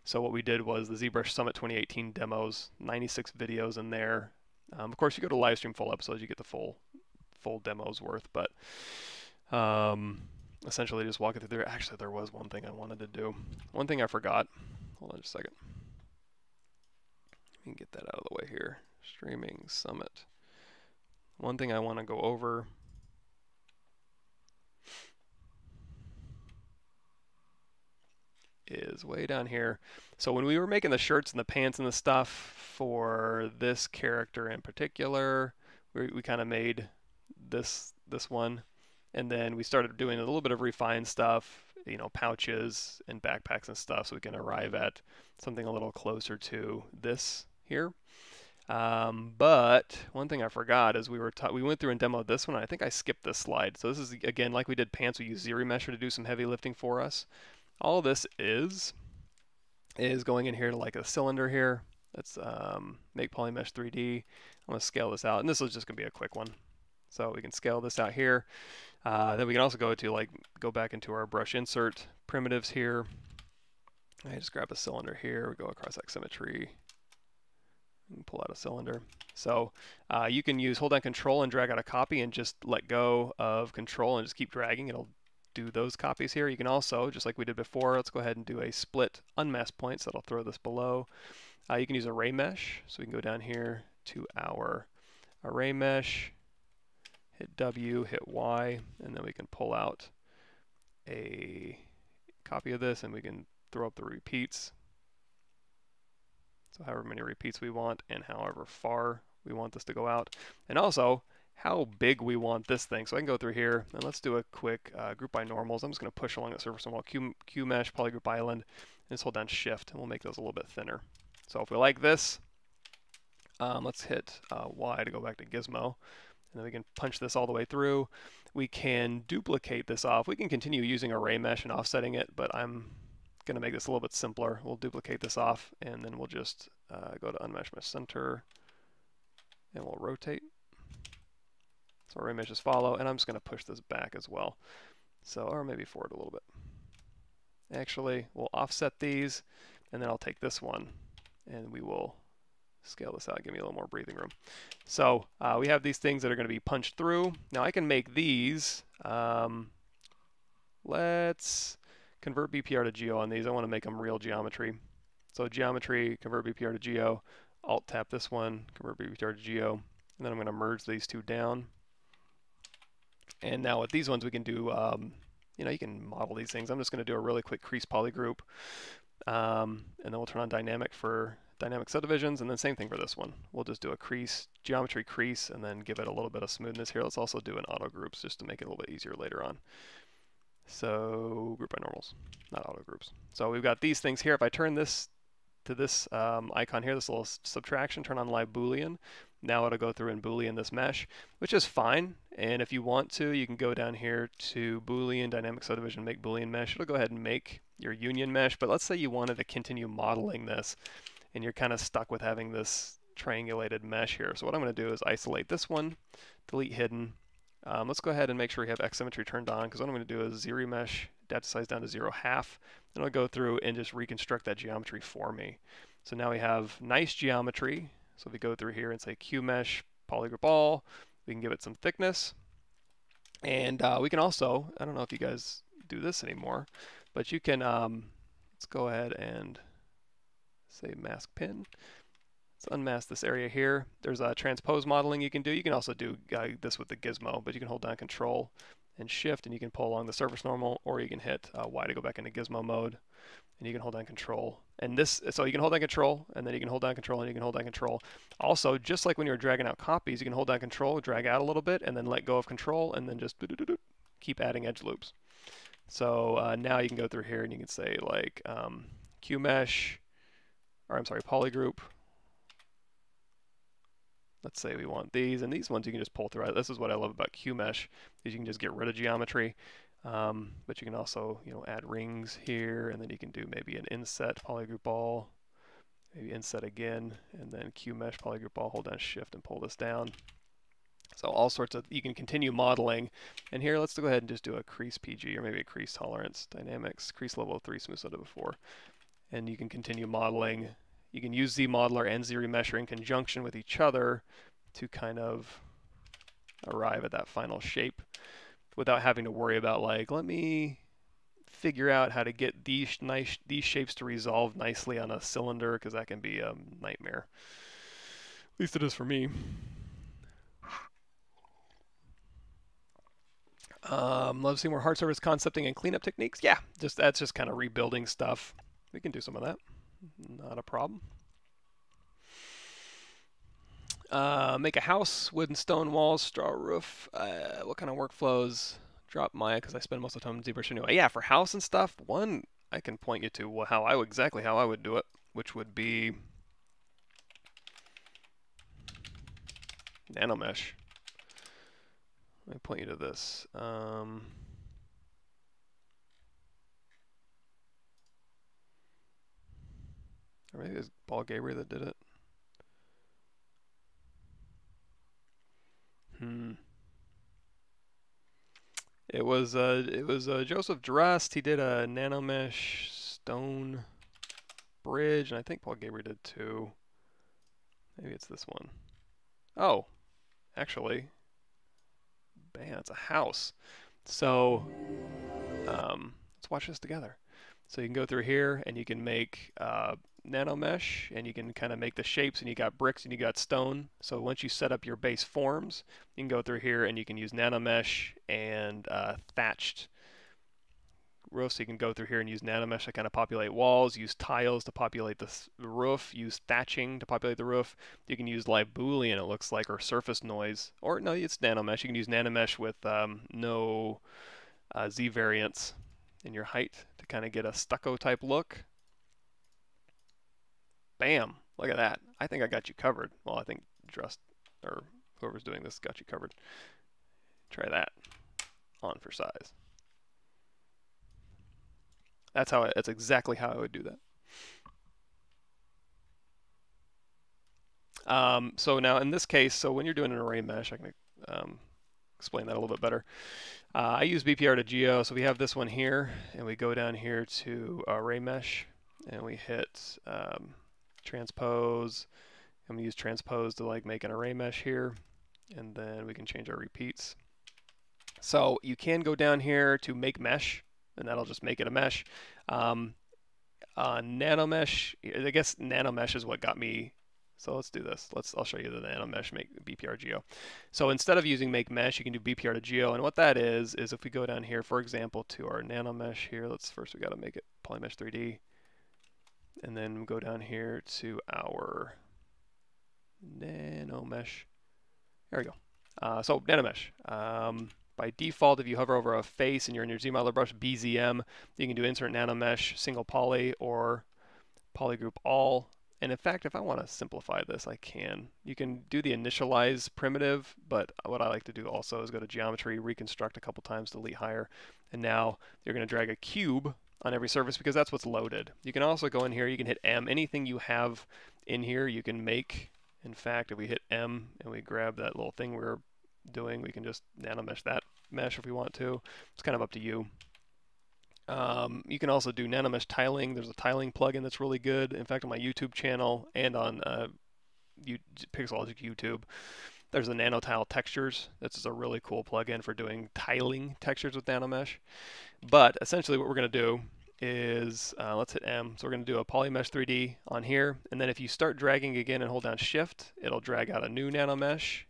So what we did was the ZBrush Summit 2018 demos, 96 videos in there. Of course, you go to live stream full episodes, you get the full demos worth, but essentially just walking through there. Actually, there was one thing I wanted to do. One thing I forgot. Hold on just a second. Let me get that out of the way here. Streaming Summit. One thing I want to go over. is way down here. So when we were making the shirts and the pants and the stuff for this character in particular, we kind of made this one, and then we started doing a little bit of refined stuff, you know, pouches and backpacks and stuff, so we can arrive at something a little closer to this here. But one thing I forgot is we went through and demoed this one. I think I skipped this slide. So this is, again, like we did pants, we use ZBrush to do some heavy lifting for us. All this is going in here to like a cylinder here. Let's make Polymesh 3D. I'm going to scale this out, and this is just going to be a quick one. So we can scale this out here. Then we can also go back into our brush insert primitives here. I just grab a cylinder here. We go across X-symmetry. And pull out a cylinder. So you can hold down Control and drag out a copy and just let go of Control and just keep dragging. It'll do those copies here. You can also, just like we did before, let's go ahead and do a split unmask point. So that'll throw this below. You can use Array Mesh. So we can go down here to our Array Mesh, hit W, hit Y, and then we can pull out a copy of this and we can throw up the repeats. So however many repeats we want and however far we want this to go out. And also how big we want this thing. So I can go through here and let's do a quick group by normals. I'm just going to push along the surface and Q Mesh, Polygroup Island, and just hold down Shift and we'll make those a little bit thinner. So if we like this, let's hit Y to go back to Gizmo. And then we can punch this all the way through. We can duplicate this off. We can continue using Array Mesh and offsetting it, but I'm going to make this a little bit simpler. We'll duplicate this off, and then we'll just go to Unmesh Mesh Center, and we'll rotate. So Array Meshes follow, and I'm just going to push this back as well. So, or maybe forward a little bit. Actually, we'll offset these, and then I'll take this one, and we will scale this out, give me a little more breathing room. So we have these things that are going to be punched through. Now I can make these. Let's convert BPR to Geo on these. I want to make them real geometry. So geometry, convert BPR to Geo, Alt tap this one, convert BPR to Geo, and then I'm going to merge these two down. And now with these ones we can do, you know, you can model these things. I'm just going to do a really quick crease polygroup, and then we'll turn on dynamic for dynamic subdivisions, and then same thing for this one. We'll just do a crease, geometry crease, and then give it a little bit of smoothness here. Let's also do an auto groups just to make it a little bit easier later on. So group by normals, not auto groups. So we've got these things here. If I turn this to this icon here, this little subtraction, turn on live Boolean, now it'll go through and Boolean this mesh, which is fine. And if you want to, you can go down here to Boolean, dynamic subdivision, make Boolean mesh. It'll go ahead and make your union mesh. But let's say you wanted to continue modeling this and you're kind of stuck with having this triangulated mesh here. So what I'm going to do is isolate this one, delete hidden. Let's go ahead and make sure we have X-symmetry turned on, because what I'm going to do is ZBrush depth size down to 0.5, and I'll go through and just reconstruct that geometry for me. So now we have nice geometry. So if we go through here and say Q Mesh, polygroup all, we can give it some thickness. And we can also, I don't know if you guys do this anymore, but you can, let's go ahead and say mask pin. Let's unmask this area here. There's a transpose modeling you can do. You can also do this with the gizmo, but you can hold down Control and Shift, and you can pull along the surface normal, or you can hit Y to go back into gizmo mode, and you can hold down Control. And this, so you can hold down Control, and then you can hold down Control, and you can hold down Control. Also, just like when you're dragging out copies, you can hold down Control, drag out a little bit, and then let go of Control, and then just keep adding edge loops. So now you can go through here, and you can say like Q Mesh, or I'm sorry, polygroup. Let's say we want these, and these ones you can just pull through. This is what I love about Q Mesh, is you can just get rid of geometry, but you can also, you know, add rings here, and then you can do maybe an inset polygroup all, maybe inset again, and then Q Mesh polygroup all, hold down Shift and pull this down. So all sorts of, you can continue modeling. And here, let's go ahead and just do a crease PG, or maybe a crease tolerance, dynamics, crease level 3, smooth as I did before. And you can continue modeling. You can use ZModeler and ZRemesher in conjunction with each other to kind of arrive at that final shape without having to worry about, like, let me figure out how to get these shapes to resolve nicely on a cylinder, because that can be a nightmare. At least it is for me. Love seeing more hard surface concepting and cleanup techniques. Yeah, that's just kind of rebuilding stuff. We can do some of that. Not a problem. Make a house, wood and stone walls, straw roof. What kind of workflows? Drop Maya because I spend most of the time in ZBrush anyway. Yeah, for house and stuff, one I can point you to exactly how I would do it, which would be NanoMesh. Let me point you to this. Or maybe it was Paul Gabriel that did it. It was Joseph Drust. He did a NanoMesh stone bridge, and I think Paul Gabriel did too. Maybe it's this one. Oh, actually, bam, it's a house. So let's watch this together. So you can go through here and you can make NanoMesh, and you can kind of make the shapes, and you got bricks and you got stone. So once you set up your base forms, you can go through here and you can use NanoMesh and thatched roofs. So you can go through here and use NanoMesh to kind of populate walls, use tiles to populate the roof, use thatching to populate the roof. You can use live Boolean, it looks like, or surface noise, or no, it's NanoMesh. You can use NanoMesh with no Z variance in your height to kind of get a stucco type look. Bam, look at that. I think I got you covered. Well, I think Drust, or whoever's doing this, got you covered. Try that on for size. That's exactly how I would do that. So now in this case, so when you're doing an array mesh, I can explain that a little bit better. I use BPR Geo, so we have this one here, and we go down here to array mesh, and we hit transpose, and we use transpose to like make an array mesh here, and then we can change our repeats. So you can go down here to make mesh, and that'll just make it a mesh. NanoMesh, I guess NanoMesh is what got me. So let's do this. I'll show you the NanoMesh make BPR Geo. So instead of using make mesh, you can do BPR to Geo, and what that is if we go down here, for example, to our NanoMesh here. We got to make it Polymesh 3D, and then we go down here to our NanoMesh. There we go. So NanoMesh. By default, if you hover over a face and you're in your ZModeler brush, BZM, you can do insert NanoMesh, single poly, or polygroup all. And in fact, if I want to simplify this, I can. You can do the initialize primitive, but what I like to do also is go to geometry, reconstruct a couple times, delete higher, and now you're going to drag a cube on every surface because that's what's loaded. You can also go in here, you can hit M. Anything you have in here, you can make. In fact, if we hit M and we grab that little thing we were doing, we can just NanoMesh that mesh if we want to. It's kind of up to you. You can also do NanoMesh tiling. There's a tiling plugin that's really good. In fact, on my YouTube channel and on Pixologic YouTube, there's the NanoTile textures. This is a really cool plugin for doing tiling textures with NanoMesh. But essentially what we're going to do is, let's hit M. So we're going to do a Polymesh 3D on here. And then if you start dragging again and hold down Shift, it'll drag out a new NanoMesh.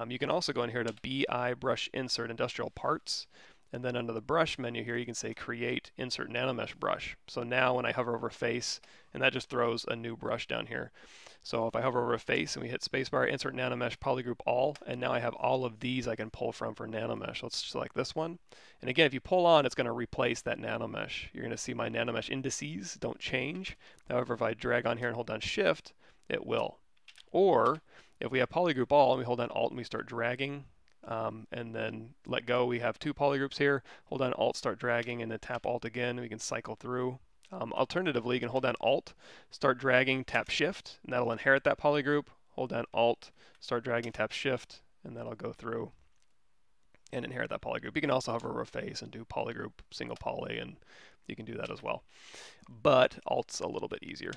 You can also go in here to ZBrush Insert Industrial Parts. And then under the brush menu here, you can say create insert NanoMesh brush. So now when I hover over a face, and that just throws a new brush down here. So if I hover over a face and we hit spacebar, insert NanoMesh polygroup all, and now I have all of these I can pull from for NanoMesh. Let's select this one. And again, if you pull on, it's going to replace that NanoMesh. You're going to see my NanoMesh indices don't change. However, if I drag on here and hold down Shift, it will. Or if we have polygroup all and we hold down Alt and we start dragging, and then let go, we have two polygroups here. Hold down Alt, start dragging, and then tap Alt again. We can cycle through. Alternatively, you can hold down Alt, start dragging, tap Shift, and that'll inherit that polygroup. Hold down Alt, start dragging, tap Shift, and that'll go through and inherit that polygroup. You can also hover over a face and do polygroup, single poly, and you can do that as well. But Alt's a little bit easier.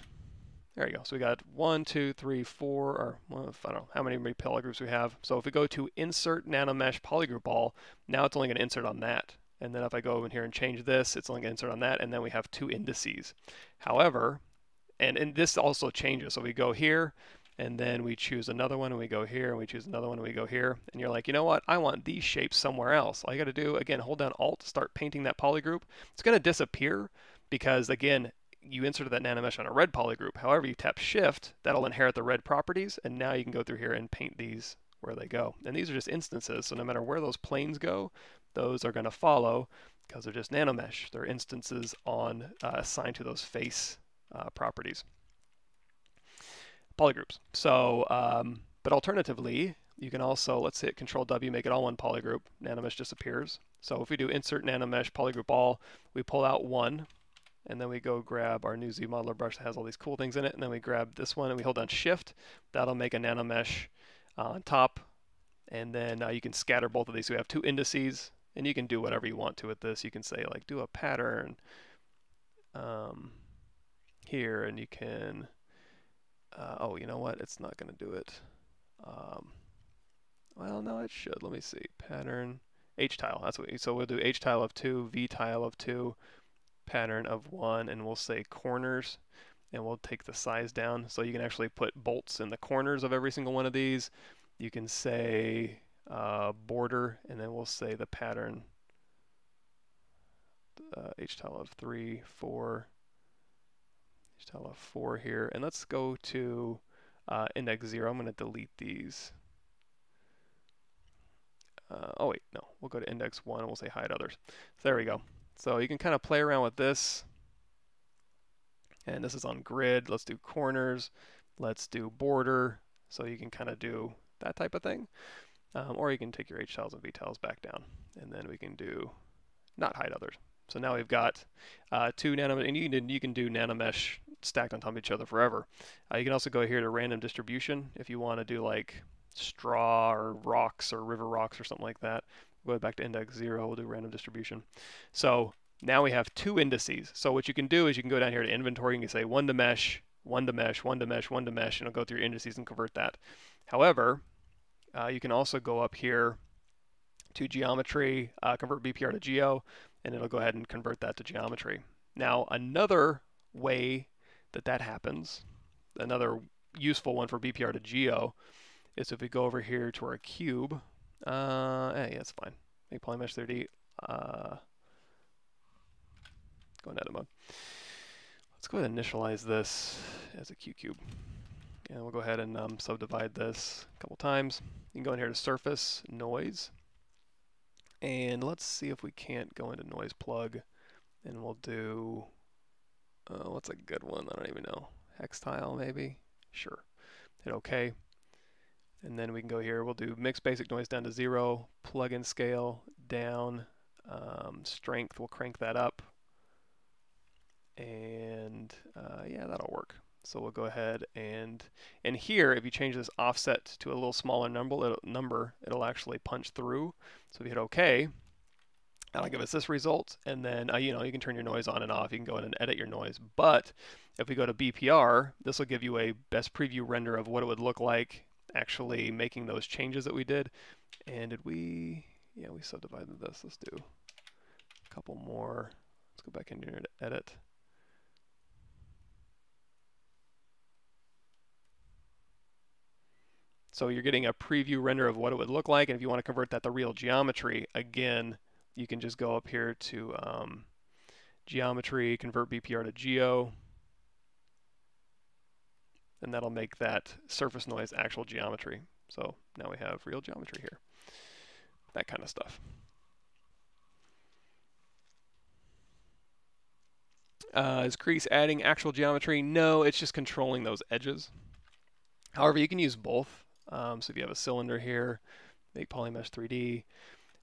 There you go. So we got 1, 2, 3, 4, or well, I don't know how many polygroups we have. So if we go to Insert NanoMesh Polygroup All, now it's only going to insert on that. And then if I go in here and change this, it's only going to insert on that, and then we have two indices. However, and this also changes. So we go here, and then we choose another one and we go here, and we choose another one and we go here, and you're like, you know what, I want these shapes somewhere else. All you got to do, again, hold down Alt to start painting that polygroup. It's going to disappear because, again, you inserted that nanomesh on a red polygroup. However, you tap Shift, that'll inherit the red properties, and now you can go through here and paint these where they go. And these are just instances, so no matter where those planes go, those are going to follow because they're just nanomesh. They're instances on assigned to those face properties. Polygroups. So, but alternatively, you can also, let's hit Control W, make it all one polygroup. Nanomesh disappears. So if we do Insert Nanomesh Polygroup All, we pull out one, and then we go grab our new ZModeler brush that has all these cool things in it, and then we grab this one and we hold down Shift. That'll make a nanomesh on top, and then you can scatter both of these. So we have two indices, and you can do whatever you want to with this. You can say, like, do a pattern here, and you can, oh, you know what? It's not going to do it. Well, no, it should. Let me see. Pattern, H-tile. That's what so we'll do H-tile of 2, V-tile of 2, pattern of 1, and we'll say corners, and we'll take the size down. So you can actually put bolts in the corners of every single one of these. You can say border, and then we'll say the pattern, H-tile of 3, 4, H-tile of 4 here. And let's go to index 0. I'm going to delete these. Oh wait, no, we'll go to index 1 and we'll say hide others. So there we go. So you can kind of play around with this. And this is on grid. Let's do corners. Let's do border. So you can kind of do that type of thing. Or you can take your H-tiles and V-tiles back down. And then we can do not hide others. So now we've got 2 nanomesh, and you can do nanomesh stacked on top of each other forever. You can also go here to random distribution if you want to do like straw or rocks or river rocks or something like that. We'll go back to index 0, we'll do random distribution. So now we have 2 indices. So what you can do is you can go down here to inventory and you can say 1 to mesh, 1 to mesh, 1 to mesh, 1 to mesh, and it'll go through your indices and convert that. However, you can also go up here to geometry, convert BPR to Geo, and it'll go ahead and convert that to geometry. Now, another way that happens, another useful one for BPR to Geo, is if we go over here to our cube. Hey, that's fine. Make Polymesh 3D. Go in edit mode. Let's go ahead and initialize this as a Q-cube. And we'll go ahead and subdivide this a couple times. You can go in here to surface, noise. And let's see if we can't go into noise plug. And we'll do, what's a good one? I don't even know. Hex tile maybe? Sure. Hit OK. And then we can go here, we'll do mix basic noise down to 0, plug-in scale down, strength, we'll crank that up. And yeah, that'll work. So we'll go ahead and here, if you change this offset to a little smaller number, it'll actually punch through. So if you hit OK, that'll give us this result. And then, you know, you can turn your noise on and off. You can go in and edit your noise. But if we go to BPR, this will give you a best preview render of what it would look like actually making those changes that we did. And did we, yeah, we subdivided this. Let's do a couple more. Let's go back in here to edit. So you're getting a preview render of what it would look like. And if you want to convert that to real geometry, again, you can just go up here to geometry, convert BPR to Geo. And that'll make that surface noise actual geometry. So now we have real geometry here. That kind of stuff. Is crease adding actual geometry? No, it's just controlling those edges. However, you can use both. So if you have a cylinder here, make Polymesh 3D,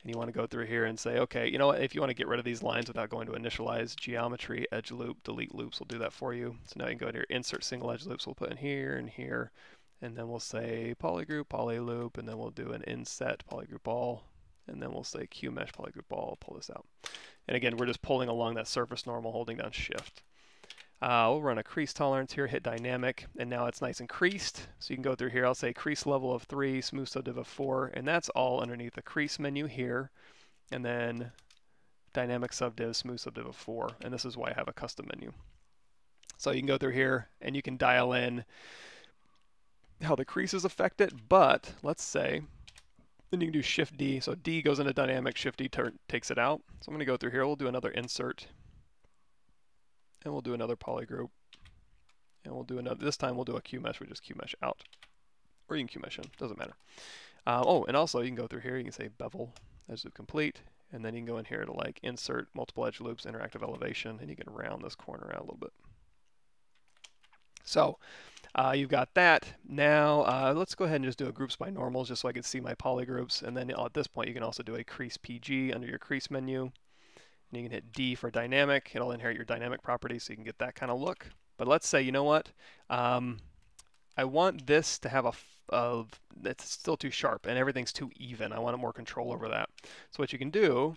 and you want to go through here and say, okay, you know what, if you want to get rid of these lines without going to initialize geometry, edge loop, delete loops will do that for you. So now you can go here, insert single edge loops, we'll put in here and here, and then we'll say polygroup, poly loop, and then we'll do an inset polygroup all, and then we'll say QMesh polygroup all, pull this out. And again, we're just pulling along that surface normal, holding down shift. We'll run a crease tolerance here, hit dynamic, and now it's nice and creased. So you can go through here, I'll say crease level of 3, smooth subdiv of 4, and that's all underneath the crease menu here. And then dynamic subdiv, smooth subdiv of 4, and this is why I have a custom menu. So you can go through here and you can dial in how the creases affect it, but let's say, then you can do Shift D. So D goes into dynamic, Shift D takes it out. So I'm going to go through here. We'll do another insert, and we'll do another polygroup, and we'll do another. This time we'll do a Q mesh, which is Q mesh out, or you can Q mesh in. Doesn't matter. Oh, and also you can go through here. You can say bevel edge loop complete, and then you can go in here to like insert multiple edge loops, interactive elevation, and you can round this corner out a little bit. So you've got that. Now let's go ahead and just do a groups by normals just so I can see my polygroups. And then at this point you can also do a crease PG under your crease menu. And you can hit D for dynamic. It'll inherit your dynamic property so you can get that kind of look. But let's say, you know what? I want this to have it's still too sharp and everything's too even. I want more control over that. So what you can do,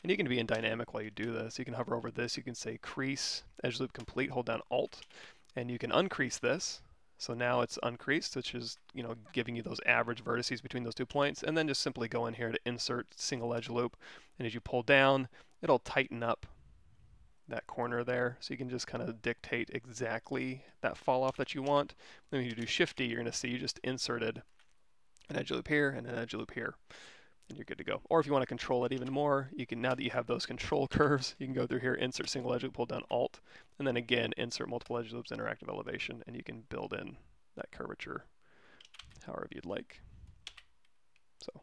and you can be in dynamic while you do this, you can hover over this, you can say crease, edge loop complete, hold down Alt, and you can uncrease this. So now it's uncreased, which is, you know, giving you those average vertices between those 2 points, and then just simply go in here to insert single edge loop, and as you pull down, it'll tighten up that corner there, so you can just kind of dictate exactly that fall off that you want. Then when you do Shift D, you're going to see you just inserted an edge loop here and an edge loop here, and you're good to go. Or if you want to control it even more, you can, now that you have those control curves, you can go through here, insert single edge loop, pull down Alt, and then again insert multiple edge loops, interactive elevation, and you can build in that curvature however you'd like. So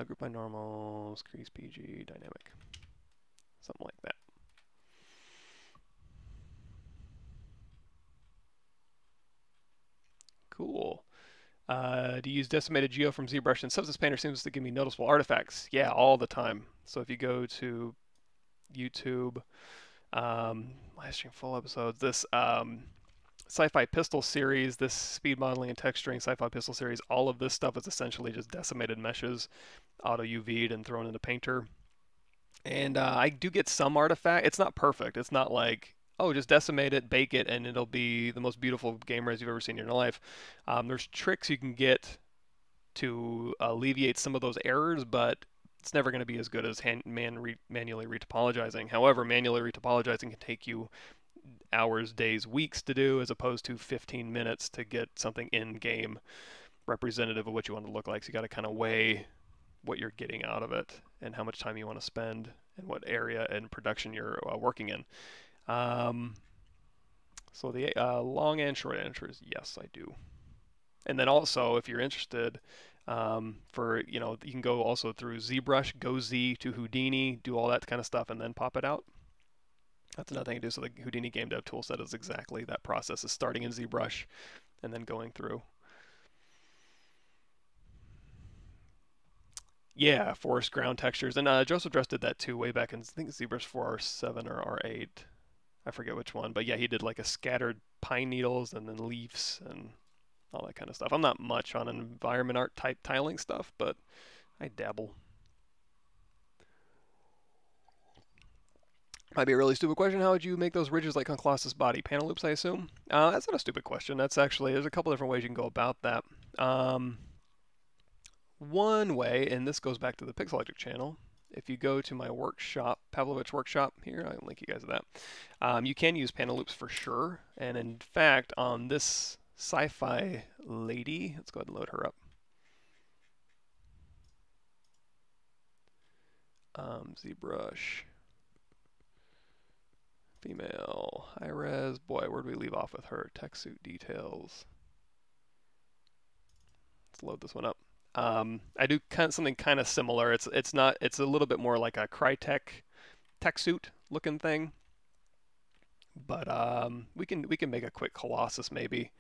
group by normals, crease PG, dynamic, something like that. Cool. To use decimated geo from ZBrush and Substance Painter seems to give me noticeable artifacts. Yeah, all the time. So if you go to YouTube, live stream full episodes, this sci-fi pistol series, this speed modeling and texturing sci-fi pistol series, all of this stuff is essentially just decimated meshes, auto UV'd and thrown into Painter. And I do get some artifact. It's not perfect. It's not like, oh, just decimate it, bake it, and it'll be the most beautiful game res you've ever seen in your life. There's tricks you can get to alleviate some of those errors, but it's never going to be as good as manually retopologizing. However, manually retopologizing can take you hours, days, weeks to do, as opposed to 15 minutes to get something in-game representative of what you want to look like. So you got to kind of weigh what you're getting out of it and how much time you want to spend and what area and production you're working in. So the long and short answer is yes, I do. And then also, if you're interested, for, you know, you can go also through ZBrush, go Z to Houdini, do all that kind of stuff, and then pop it out. That's another thing to do. So the Houdini game dev toolset is exactly that process, is starting in ZBrush and then going through. Yeah, forest ground textures. And Joseph Dress did that too way back in, I think, ZBrush 4R7 or R8. I forget which one. But yeah, he did like a scattered pine needles and then leaves and all that kind of stuff. I'm not much on environment art type tiling stuff, but I dabble. Might be a really stupid question. How would you make those ridges like on Colossus body? Panel loops, I assume? That's not a stupid question. That's actually, there's a couple different ways you can go about that. One way, and this goes back to the Pixelogic channel, if you go to my workshop, Pavlovich workshop here, I'll link you guys to that. You can use panel loops for sure. And in fact, on this sci-fi lady, let's go ahead and load her up. ZBrush. Female, high res. Boy, where do we leave off with her? Tech suit details. Let's load this one up. I do something kind of similar. It's a little bit more like a Crytek tech suit looking thing. But we can make a quick Colossus maybe.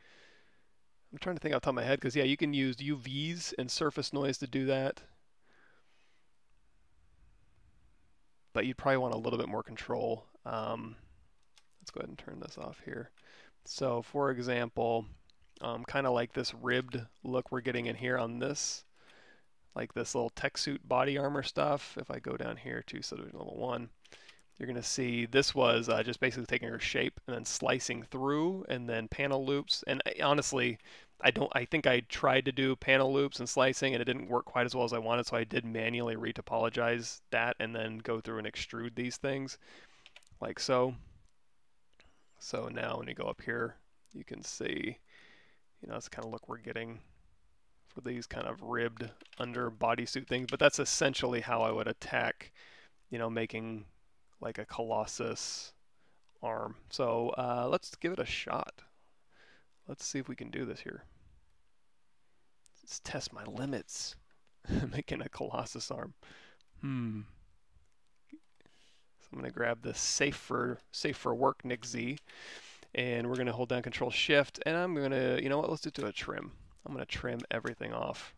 I'm trying to think off the top of my head, because yeah, you can use UVs and surface noise to do that. But you'd probably want a little bit more control. Let's go ahead and turn this off here. So for example, kind of like this ribbed look we're getting in here on this, like this little tech suit body armor stuff. If I go down here to subdivision level 1, you're going to see this was just basically taking her shape and then slicing through, and then panel loops. And honestly, I think I tried to do panel loops and slicing, and it didn't work quite as well as I wanted, so I did manually retopologize that and then go through and extrude these things like so. So now when you go up here, you can see You know, that's the kind of look we're getting for these kind of ribbed under bodysuit things. But that's essentially how I would attack, you know, making like a Colossus arm. So let's give it a shot. Let's see if we can do this here. Let's test my limits. Making a Colossus arm. So I'm going to grab the safe for work Nick Z, and we're going to hold down Control Shift, and I'm going to, you know what, let's do a trim. I'm going to trim everything off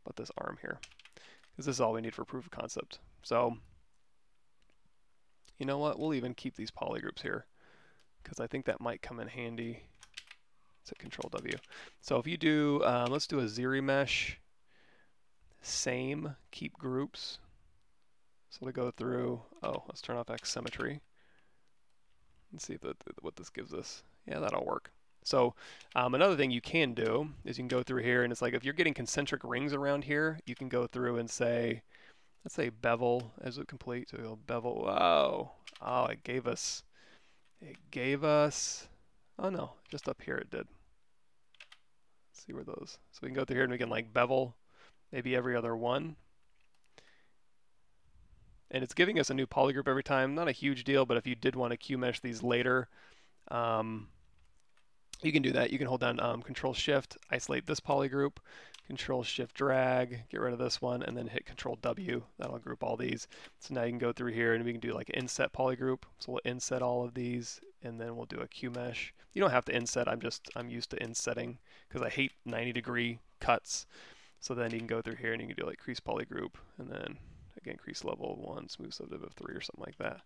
but this arm here, because this is all we need for proof of concept. So you know what, we'll even keep these polygroups here, because I think that might come in handy. Let's hit Control W. So if you do, let's do a ZBrush, same, keep groups. So to go through, oh, let's turn off X symmetry. Let's see what this gives us. Yeah, that'll work. So another thing you can do is you can go through here, and it's like if you're getting concentric rings around here, you can go through and say, let's say bevel as it complete. So we'll bevel. Whoa! Oh, it gave us. Oh no, just up here it did. Let's see where those. So we can go through here and we can like bevel maybe every other one. And it's giving us a new polygroup every time. Not a huge deal, but if you did want to Q-mesh these later, you can do that. You can hold down Control Shift, isolate this polygroup, Control Shift drag, get rid of this one, and then hit Control W. That'll group all these. So now you can go through here and we can do like an inset polygroup. So we'll inset all of these, and then we'll do a Q-mesh. You don't have to inset. I'm used to insetting because I hate 90-degree cuts. So then you can go through here and you can do like crease polygroup, and then again crease level of 1, smooth subdiv of 3, or something like that.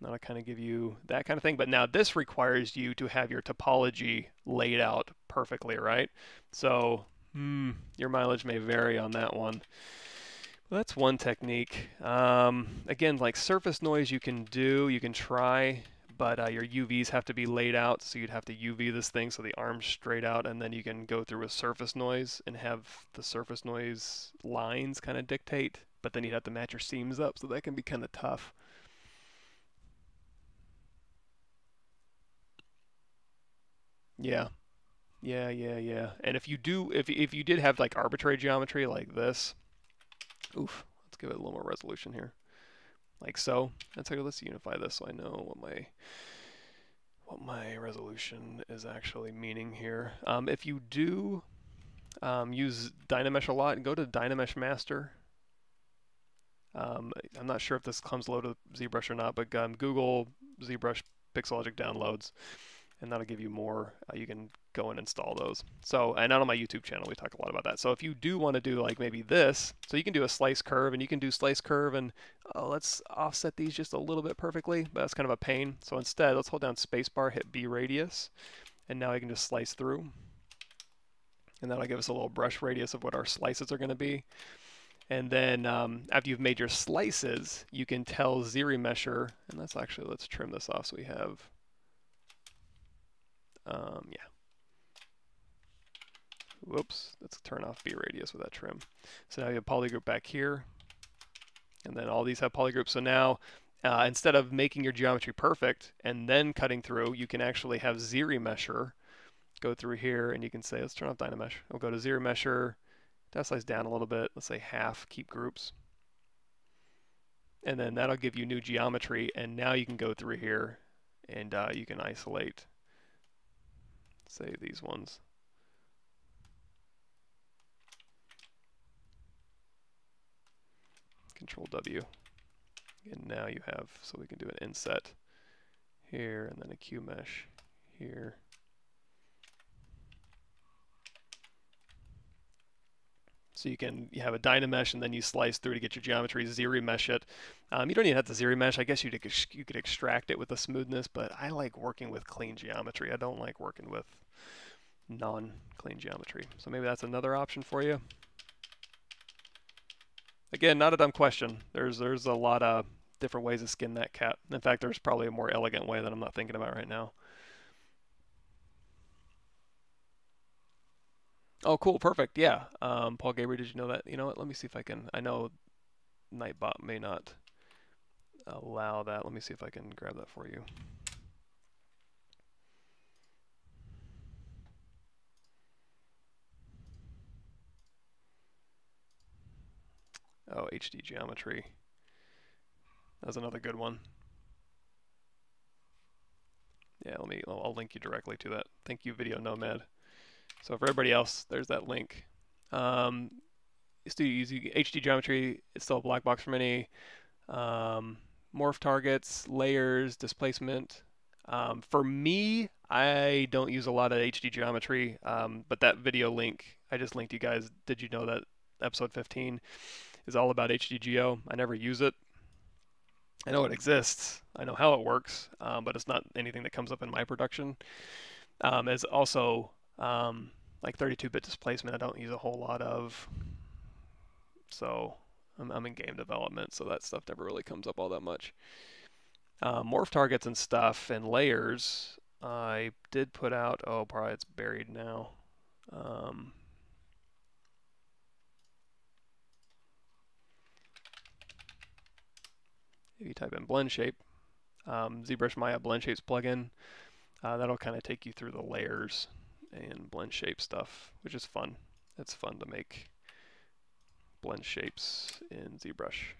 That'll kind of give you that kind of thing. But now this requires you to have your topology laid out perfectly, right? So your mileage may vary on that one. Well, that's one technique. Again, like surface noise you can try, but your UVs have to be laid out. So you'd have to UV this thing so the arm's straight out, and then you can go through with surface noise and have the surface noise lines kind of dictate. But then you'd have to match your seams up, so that can be kind of tough. Yeah. And if you did have like arbitrary geometry like this, oof, let's give it a little more resolution here. Like so. Let's unify this so I know what my resolution is actually meaning here. If you do use Dynamesh a lot, go to Dynamesh Master. I'm not sure if this comes loaded with ZBrush or not, but Google ZBrush Pixelogic downloads, and that'll give you more. You can go and install those. So, and on my YouTube channel, we talk a lot about that. So if you do want to do like maybe this, so you can do a slice curve, and you can do slice curve, and let's offset these just a little bit perfectly, but that's kind of a pain. So instead, let's hold down spacebar, hit B radius, and now I can just slice through. And that'll give us a little brush radius of what our slices are going to be. And then after you've made your slices, you can tell ZBrush, and let's trim this off so we have, yeah. Whoops, let's turn off B radius with that trim. So now you have polygroup back here, and then all these have polygroups. So now instead of making your geometry perfect and then cutting through, you can actually have ZBrush go through here, and you can say, let's turn off Dynamesh. We'll go to ZBrush, slice down a little bit, let's say half, keep groups. And then that'll give you new geometry, and now you can go through here and you can isolate, say, these ones. Control W. And now you have, so we can do an inset here, and then a Q-mesh here. So you have a Dynamesh, and then you slice through to get your geometry, ZBrush it. You don't even have to ZBrush. I guess you could extract it with the smoothness, but I like working with clean geometry. I don't like working with non-clean geometry. So maybe that's another option for you. Again, not a dumb question. There's a lot of different ways to skin that cat. In fact, there's probably a more elegant way that I'm not thinking about right now. Oh, cool, perfect, yeah. Paul Gabriel, did you know that? You know what, let me see if I can, I know Nightbot may not allow that. Let me see if I can grab that for you. Oh, HD geometry. That's another good one. Yeah, I'll link you directly to that. Thank you, Video Nomad. So for everybody else, there's that link. Still using HD geometry. It's still a black box for many. Morph targets, layers, displacement. For me, I don't use a lot of HD geometry, but that video link I just linked you guys. Did you know that episode 15 is all about HD Geo? I never use it. I know it exists. I know how it works, but it's not anything that comes up in my production. As also like 32-bit displacement, I don't use a whole lot of. So I'm in game development, so that stuff never really comes up all that much. Morph targets and stuff and layers, I did put out. Oh, probably it's buried now. If you type in blend shape, ZBrush Maya blend shapes plugin, that'll kind of take you through the layers and blend shape stuff, which is fun. It's fun to make blend shapes in ZBrush.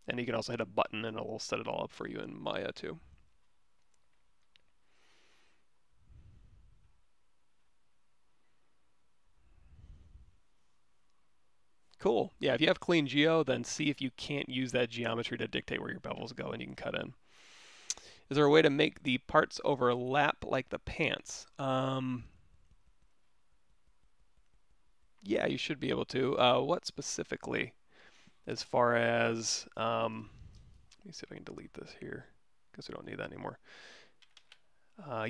And you can also hit a button and it'll set it all up for you in Maya too. Cool. Yeah, if you have clean geo, then see if you can't use that geometry to dictate where your bevels go and you can cut in. Is there a way to make the parts overlap like the pants? Yeah, you should be able to. What specifically? As far as, let me see if I can delete this here, because we don't need that anymore.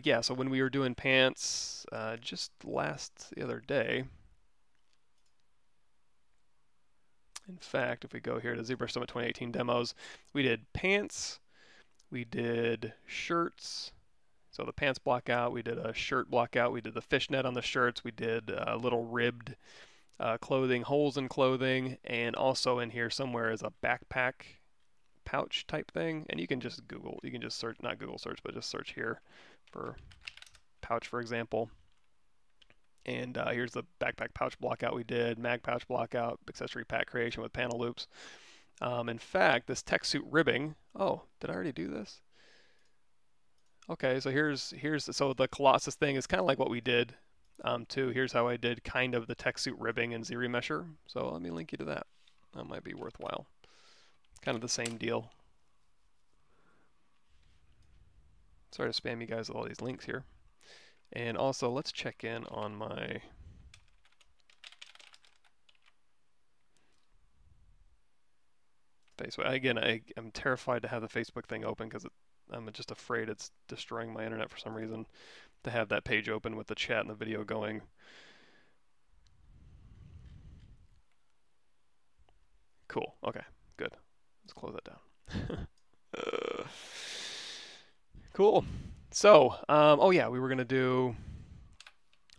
Yeah, so when we were doing pants just the other day, in fact, if we go here to ZBrush Summit 2018 demos, we did pants, we did shirts, so the pants block out, we did a shirt block out, we did the fishnet on the shirts, we did little ribbed clothing, holes in clothing, and also in here somewhere is a backpack pouch type thing, and you can just search, not Google search, but just search here for pouch, for example. And here's the backpack pouch blockout we did, mag pouch blockout, accessory pack creation with panel loops. In fact, this tech suit ribbing, oh, did I already do this? Okay, so so the Colossus thing is kind of like what we did too. Here's how I did kind of the tech suit ribbing in ZRemesher. So let me link you to that. That might be worthwhile. Kind of the same deal. Sorry to spam you guys with all these links here. And also, let's check in on my Facebook. Again, I'm terrified to have the Facebook thing open because I'm just afraid it's destroying my internet for some reason to have that page open with the chat and the video going. Cool. Okay, good. Let's close that down. Cool. So, oh yeah, we were going to do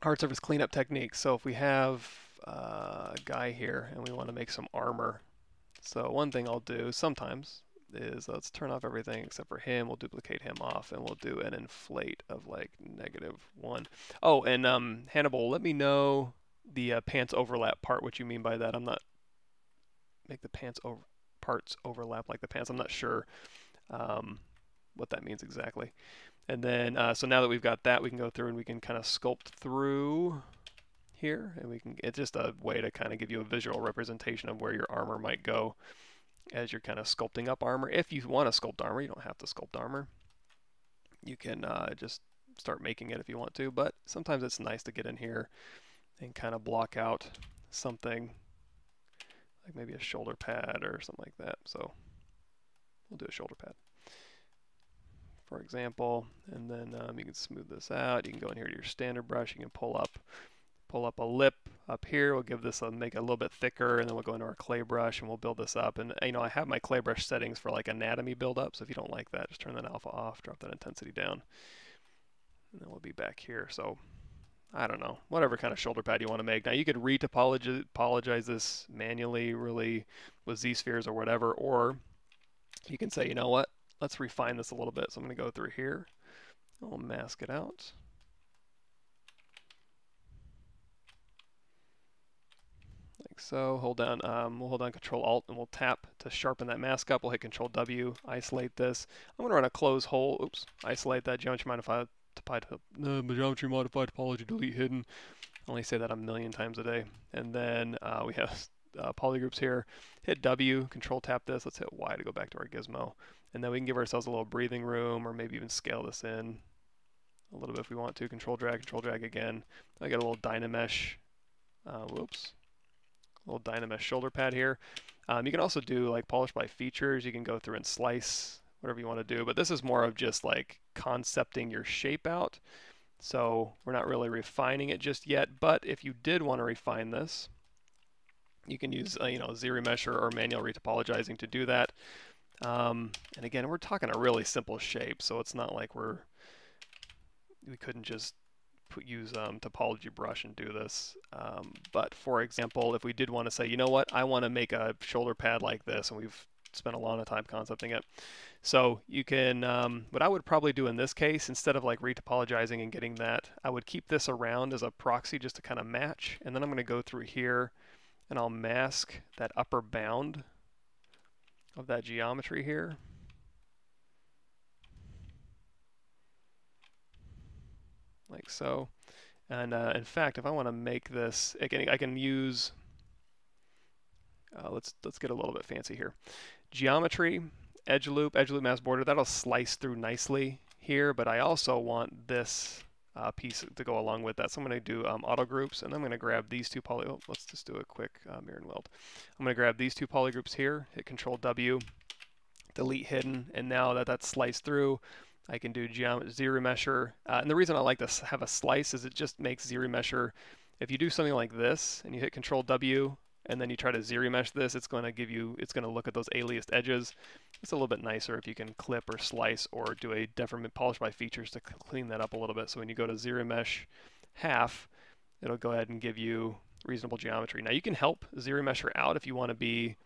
hard surface cleanup techniques. So if we have a guy here and we want to make some armor, so one thing I'll do sometimes is let's turn off everything except for him. We'll duplicate him off and we'll do an inflate of like -1. Oh, and Hannibal, let me know the pants overlap part, what you mean by that. I'm not, make the parts overlap like the pants. I'm not sure what that means exactly. And then, so now that we've got that, we can go through and we can kind of sculpt through here, and it's just a way to kind of give you a visual representation of where your armor might go as you're kind of sculpting up armor. If you want to sculpt armor, you don't have to sculpt armor. You can just start making it if you want to, but sometimes it's nice to get in here and kind of block out something like maybe a shoulder pad or something like that. So we'll do a shoulder pad, for example, and then you can smooth this out. You can go in here to your standard brush. You can pull up a lip up here. We'll give this make it a little bit thicker, and then we'll go into our clay brush and we'll build this up. And you know, I have my clay brush settings for like anatomy build up, so if you don't like that, just turn that alpha off, drop that intensity down, and then we'll be back here. So I don't know, whatever kind of shoulder pad you want to make. Now you could retopologize this manually, really, with Z-spheres or whatever, or you can say, you know what, let's refine this a little bit. So I'm going to go through here, I'll mask it out. Like so. Hold down, we'll hold down Control Alt and we'll tap to sharpen that mask up. We'll hit Control W, isolate this. I'm gonna run a close hole. Oops, isolate that geometry modified topology delete hidden. I only say that a million times a day. And then we have polygroups here. Hit W, Control tap this. Let's hit Y to go back to our gizmo. And then we can give ourselves a little breathing room, or maybe even scale this in a little bit if we want to. Control drag again. I got a little Dynamesh. Whoops. A little Dynamesh shoulder pad here. You can also do like polish by features. You can go through and slice, whatever you want to do. But this is more of just like concepting your shape out. So we're not really refining it just yet. But if you did want to refine this, you can use ZBrush or manual retopologizing to do that. And again, we're talking a really simple shape, so it's not like we couldn't just use topology brush and do this. But for example, if we did want to say, you know what, I want to make a shoulder pad like this, and we've spent a lot of time concepting it. So you can, what I would probably do in this case, instead of like retopologizing and getting that, I would keep this around as a proxy just to kind of match. And then I'm going to go through here and I'll mask that upper bound of that geometry here. Like so. And in fact, if I want to make this, I can use, let's get a little bit fancy here. Geometry, edge loop mask border, that'll slice through nicely here, but I also want this piece to go along with that. So I'm going to do auto groups, and I'm going to grab these two let's just do a quick mirror and weld. I'm going to grab these two polygroups here, hit Control W, delete hidden, and now that that's sliced through, I can do ZBrush. And the reason I like to have a slice is it just makes ZBrush, if you do something like this and you hit Control W and then you try to ZBrush this, it's going to look at those aliased edges. It's a little bit nicer if you can clip or slice or do a deformation polish by features to clean that up a little bit. So when you go to ZBrush half, it'll go ahead and give you reasonable geometry. Now you can help ZBrush out if you want to be,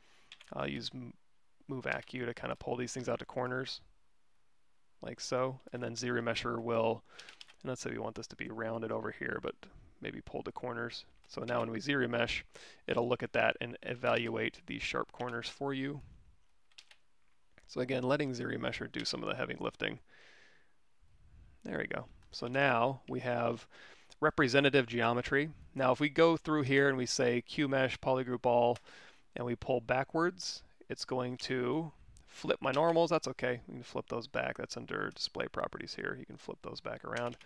I'll use Move AcU to kind of pull these things out to corners, like so, and then ZBrush will, and let's say we want this to be rounded over here, but maybe pulled to corners. So now when we ZBrush, it'll look at that and evaluate these sharp corners for you. So again, letting ZBrush do some of the heavy lifting. There we go. So now we have representative geometry. Now if we go through here and we say QMesh, polygroup all, and we pull backwards, it's going to flip my normals. That's okay. We can flip those back. That's under display properties here. You can flip those back around.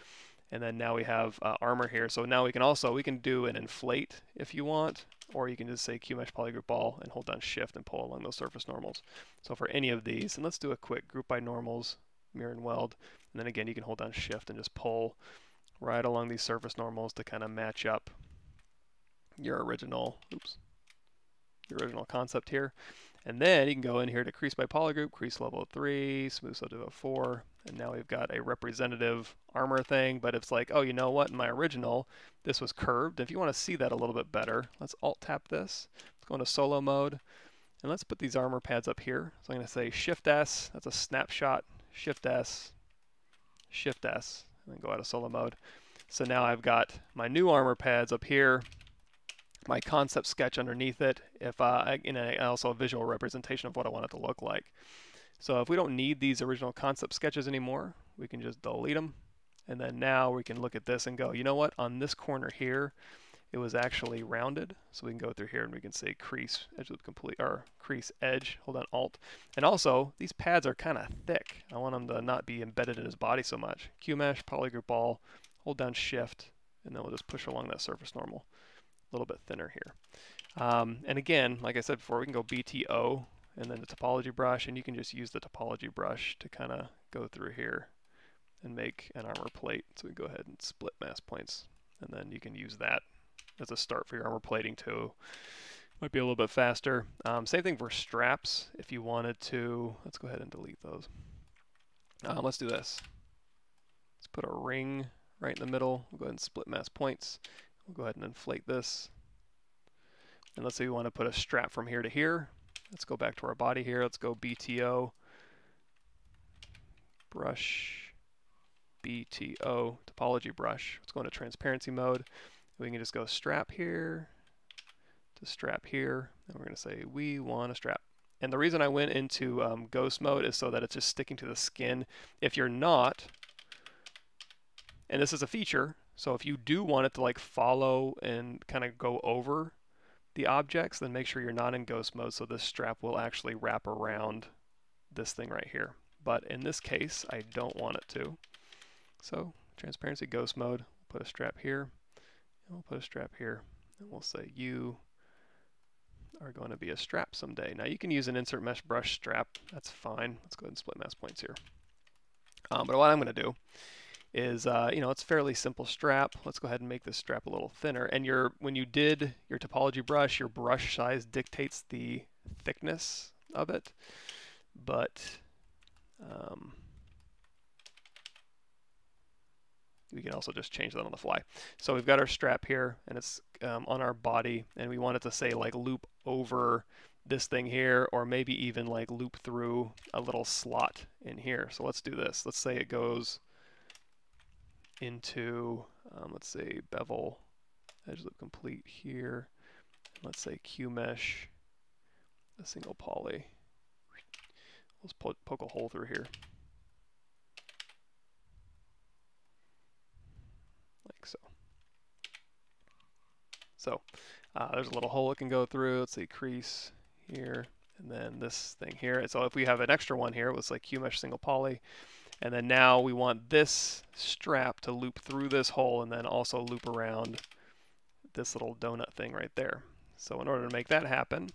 And then now we have armor here. So now we can do an inflate if you want, or you can just say QMesh polygroup all and hold down shift and pull along those surface normals. So for any of these, and let's do a quick group by normals, mirror and weld. And then again, you can hold down shift and just pull right along these surface normals to kind of match up your original, your original concept here. And then you can go in here to crease by polygroup, crease level 3, smooth subdivision 4, and now we've got a representative armor thing, but it's like, oh, you know what, in my original, this was curved. If you want to see that a little bit better, let's Alt-tap this, let's go into solo mode, and let's put these armor pads up here. So I'm going to say Shift-S, that's a snapshot, Shift-S, Shift-S, and then go out of solo mode. So now I've got my new armor pads up here, my concept sketch underneath it, and also a visual representation of what I want it to look like. So if we don't need these original concept sketches anymore, we can just delete them. And then now we can look at this and go, you know what, on this corner here, it was actually rounded. So we can go through here and we can say crease edge loop complete, or crease edge, hold on Alt. And also, these pads are kind of thick. I want them to not be embedded in his body so much. QMesh, polygroup all, hold down shift, and then we'll just push along that surface normal. A little bit thinner here. And again, like I said before, we can go BTO and then the topology brush, and you can just use the topology brush to kind of go through here and make an armor plate. So we go ahead and split mask points, and then you can use that as a start for your armor plating too. Might be a little bit faster. Same thing for straps if you wanted to. Let's go ahead and delete those. Let's do this. Let's put a ring right in the middle. We'll go ahead and split mask points. We'll go ahead and inflate this. And let's say we want to put a strap from here to here. Let's go back to our body here. Let's go BTO, brush, BTO, topology brush. Let's go into transparency mode. We can just go strap here, to strap here, and we're going to say we want a strap. And the reason I went into ghost mode is so that it's just sticking to the skin. If you're not, and this is a feature, so if you do want it to like follow and kind of go over the objects, then make sure you're not in ghost mode, so this strap will actually wrap around this thing right here. But in this case, I don't want it to. So transparency ghost mode, put a strap here, and we'll put a strap here, and we'll say you are going to be a strap someday. Now you can use an insert mesh brush strap, that's fine. Let's go ahead and split mask points here. But what I'm going to do is, it's fairly simple strap. Let's go ahead and make this strap a little thinner. And when you did your topology brush, your brush size dictates the thickness of it. But we can also just change that on the fly. So we've got our strap here, and it's on our body, and we want it to say like loop over this thing here, or maybe even like loop through a little slot in here. So let's do this. Let's say it goes into, let's say bevel edge loop complete here. Let's say Q mesh, a single poly. Let's poke a hole through here. Like so. So there's a little hole it can go through. Let's say crease here, and then this thing here. And so if we have an extra one here, let's like Q mesh single poly. And then now we want this strap to loop through this hole and then also loop around this little donut thing right there. So in order to make that happen,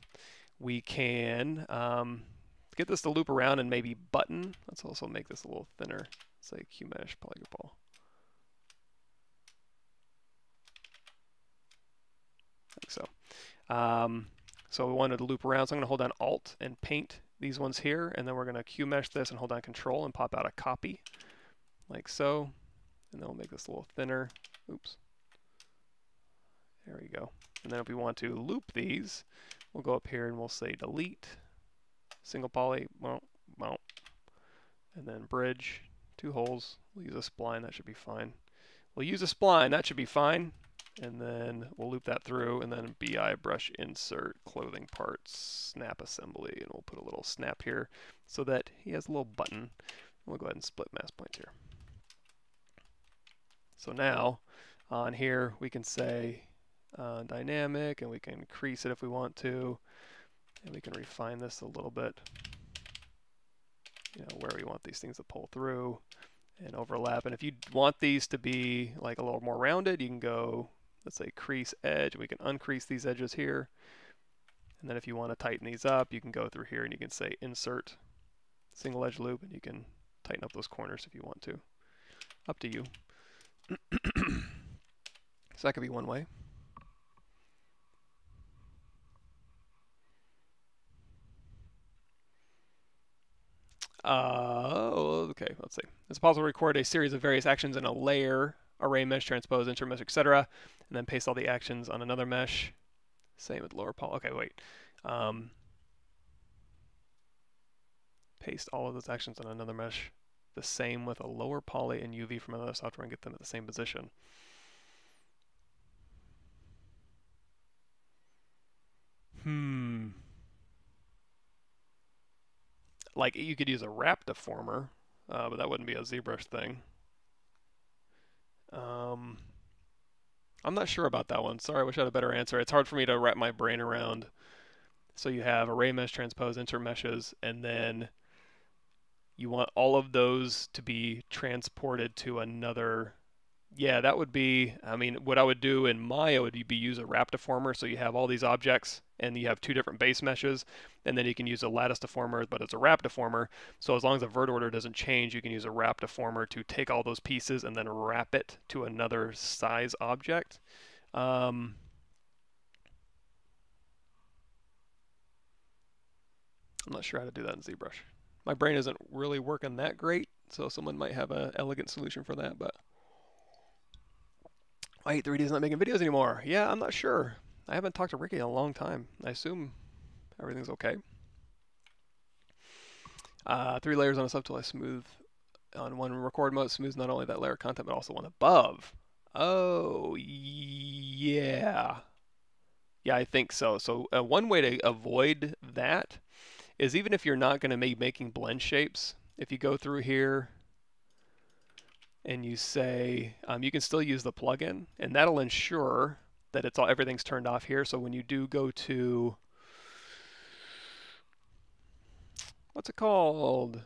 we can get this to loop around and maybe button. Let's also make this a little thinner. Say Q mesh polygopal. Like so. So we wanted to loop around, so I'm going to hold down Alt and paint these ones here, and then we're going to Q mesh this and hold down Control and pop out a copy, like so. And then we'll make this a little thinner. Oops. There we go. And then if we want to loop these, we'll go up here and we'll say delete, single poly, and then bridge, 2 holes. We'll use a spline, that should be fine. We'll use a spline, that should be fine. And then we'll loop that through, and then BI brush insert clothing parts snap assembly, and we'll put a little snap here so that he has a little button. We'll go ahead and split mask points here. So now on here we can say dynamic, and we can increase it if we want to, and we can refine this a little bit, where we want these things to pull through and overlap. And if you want these to be like a little more rounded, you can go, let's say crease edge, we can uncrease these edges here. And then if you want to tighten these up, you can go through here and you can say insert single edge loop, and you can tighten up those corners if you want to. Up to you. So that could be one way. Okay, let's see. It's possible to record a series of various actions in a layer, array mesh, transpose, insert mesh, etc., and then paste all the actions on another mesh. Same with lower poly. Okay, wait. Paste all of those actions on another mesh. The same with a lower poly and UV from another software and get them at the same position. Like you could use a wrap deformer, but that wouldn't be a ZBrush thing. I'm not sure about that one. Sorry, I wish I had a better answer. It's hard for me to wrap my brain around. So you have array mesh, transpose, insert meshes, and then you want all of those to be transported to another. Yeah, that would be, I mean, what I would do in Maya would be use a wrap deformer. So you have all these objects and you have 2 different base meshes, and then you can use a lattice deformer, but it's a wrap deformer. So as long as the vert order doesn't change, you can use a wrap deformer to take all those pieces and then wrap it to another size object. I'm not sure how to do that in ZBrush. My brain isn't really working that great, so someone might have an elegant solution for that, but why 3D's not making videos anymore? Yeah, I'm not sure. I haven't talked to Ricky in a long time. I assume everything's okay. 3 layers on a subtool. I smooth on one record mode. Smooths not only that layer content, but also one above. Oh, yeah. Yeah, I think so. So one way to avoid that is even if you're not going to be making blend shapes, if you go through here and you say, you can still use the plugin, and that'll ensure that everything's turned off here. So when you do go to, what's it called?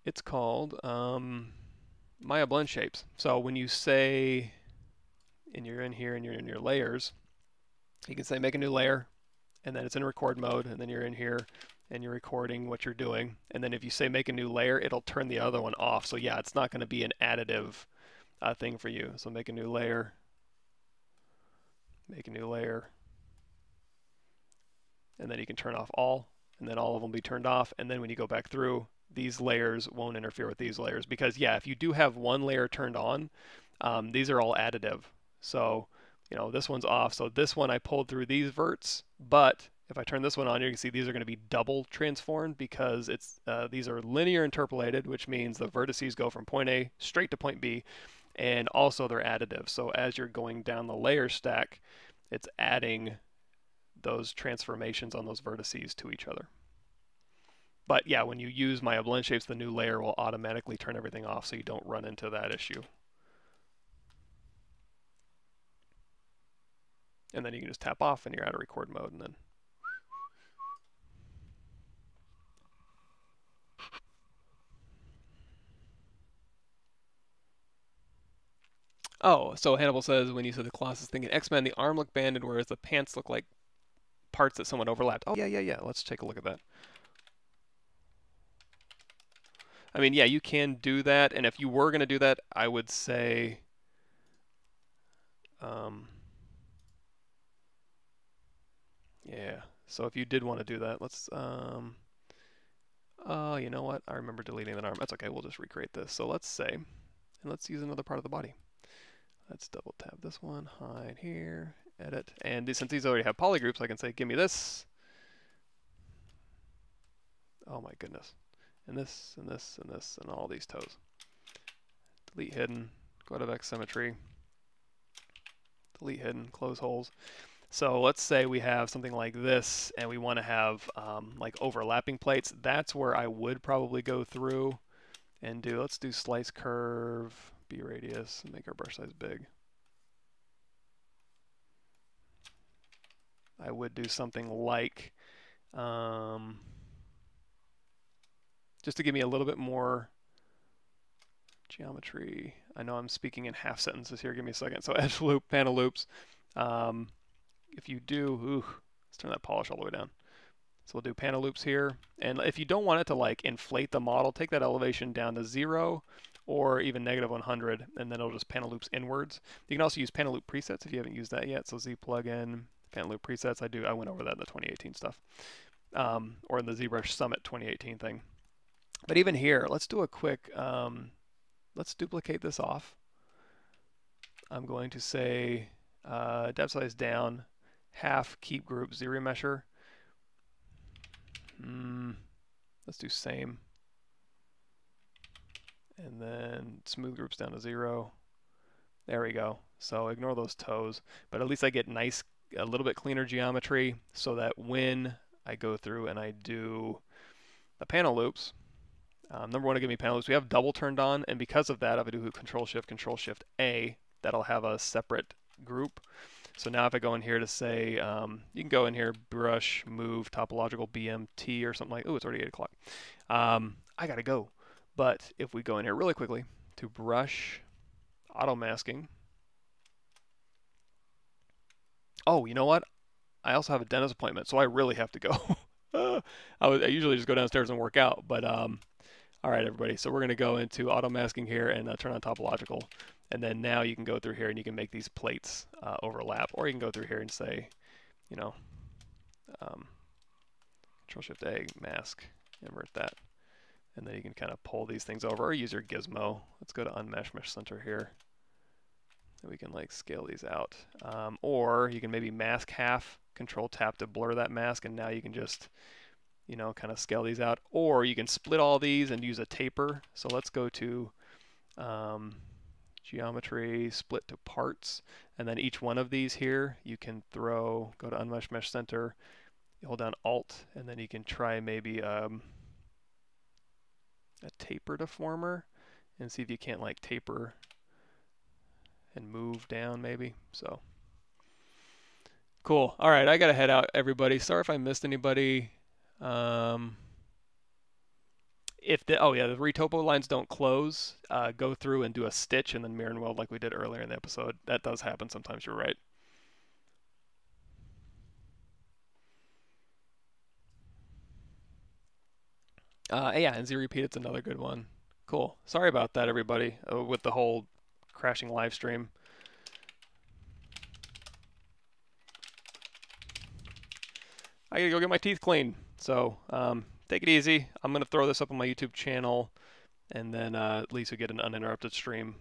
It's called Maya Blend Shapes. So when you say, and you're in here and you're in your layers, you can say make a new layer, and then it's in record mode, and then you're in here and you're recording what you're doing. And then if you say make a new layer, it'll turn the other one off. So yeah, it's not going to be an additive thing for you. So make a new layer, make a new layer, and then you can turn off all, and then all of them will be turned off. And then when you go back through, these layers won't interfere with these layers, because yeah, if you do have one layer turned on, these are all additive. So, you know, this one's off. So this one I pulled through these verts, but if I turn this one on, you can see these are going to be double transformed, because these are linear interpolated, which means the vertices go from point A straight to point B, and also they're additive. So as you're going down the layer stack, it's adding those transformations on those vertices to each other. But yeah, when you use Maya Blend Shapes, the new layer will automatically turn everything off, so you don't run into that issue. And then you can just tap off and you're out of record mode, and then oh, so Hannibal says, when you said the Colossus thing in X-Men, the arm looked banded, whereas the pants look like parts that somewhat overlapped. Oh, yeah. Let's take a look at that. I mean, yeah, you can do that, and if you were going to do that, I would say, yeah. So if you did want to do that, let's, you know what? I remember deleting that arm. That's okay. We'll just recreate this. So let's say, and let's use another part of the body. Let's double tap this one, hide here, edit. And since these already have polygroups, I can say, give me this. Oh my goodness. And this, and this, and this, and all these toes. Delete hidden, go out of X symmetry. Delete hidden, close holes. So let's say we have something like this, and we want to have like overlapping plates. That's where I would probably go through and do, let's do slice curve, B radius, and make our brush size big. I would do something like, just to give me a little bit more geometry. I know I'm speaking in half sentences here. Give me a second. So edge loop, panel loops. If you do, let's turn that polish all the way down. So we'll do panel loops here. And if you don't want it to like inflate the model, take that elevation down to 0 or even -100, and then it'll just panel loops inwards. You can also use panel loop presets if you haven't used that yet. So Z plugin, panel loop presets. I went over that in the 2018 stuff, or in the ZBrush Summit 2018 thing. But even here, let's do a quick, let's duplicate this off. I'm going to say depth size down, half, keep group, ZRemesher. Let's do same. And then smooth groups down to 0. There we go. So ignore those toes, but at least I get nice, a little bit cleaner geometry, so that when I go through and I do the panel loops, number one, to give me panel loops, we have double turned on, and because of that, if I do Control Shift A, that'll have a separate group. So now if I go in here to say, you can go in here, brush, move, topological BMT or something like, oh, it's already 8 o'clock. I gotta go. But if we go in here really quickly to brush, auto masking. Oh, you know what? I also have a dentist appointment, so I really have to go. I usually just go downstairs and work out, but all right, everybody. So we're going to go into auto masking here and turn on topological. And then now you can go through here and you can make these plates overlap. Or you can go through here and say, you know, Control Shift A, mask, invert that. And then you can kind of pull these things over or use your gizmo. Let's go to Unmesh, Mesh Center here. And we can like scale these out. Or you can maybe mask half, Control Tap to blur that mask, and now you can just, you know, kind of scale these out. Or you can split all these and use a taper. So let's go to geometry, split to parts, and then each one of these here you can go to Unmesh Mesh Center, you hold down Alt, and then you can try maybe a taper deformer and see if you can't like taper and move down maybe. So cool. All right, I gotta head out, everybody. Sorry if I missed anybody. If the the retopo lines don't close, go through and do a stitch and then mirror and weld like we did earlier in the episode. That does happen sometimes. You're right. Yeah, and Z repeat, it's another good one. Cool. Sorry about that, everybody, with the whole crashing live stream. I gotta go get my teeth cleaned. So take it easy. I'm gonna throw this up on my YouTube channel, and then at least we get an uninterrupted stream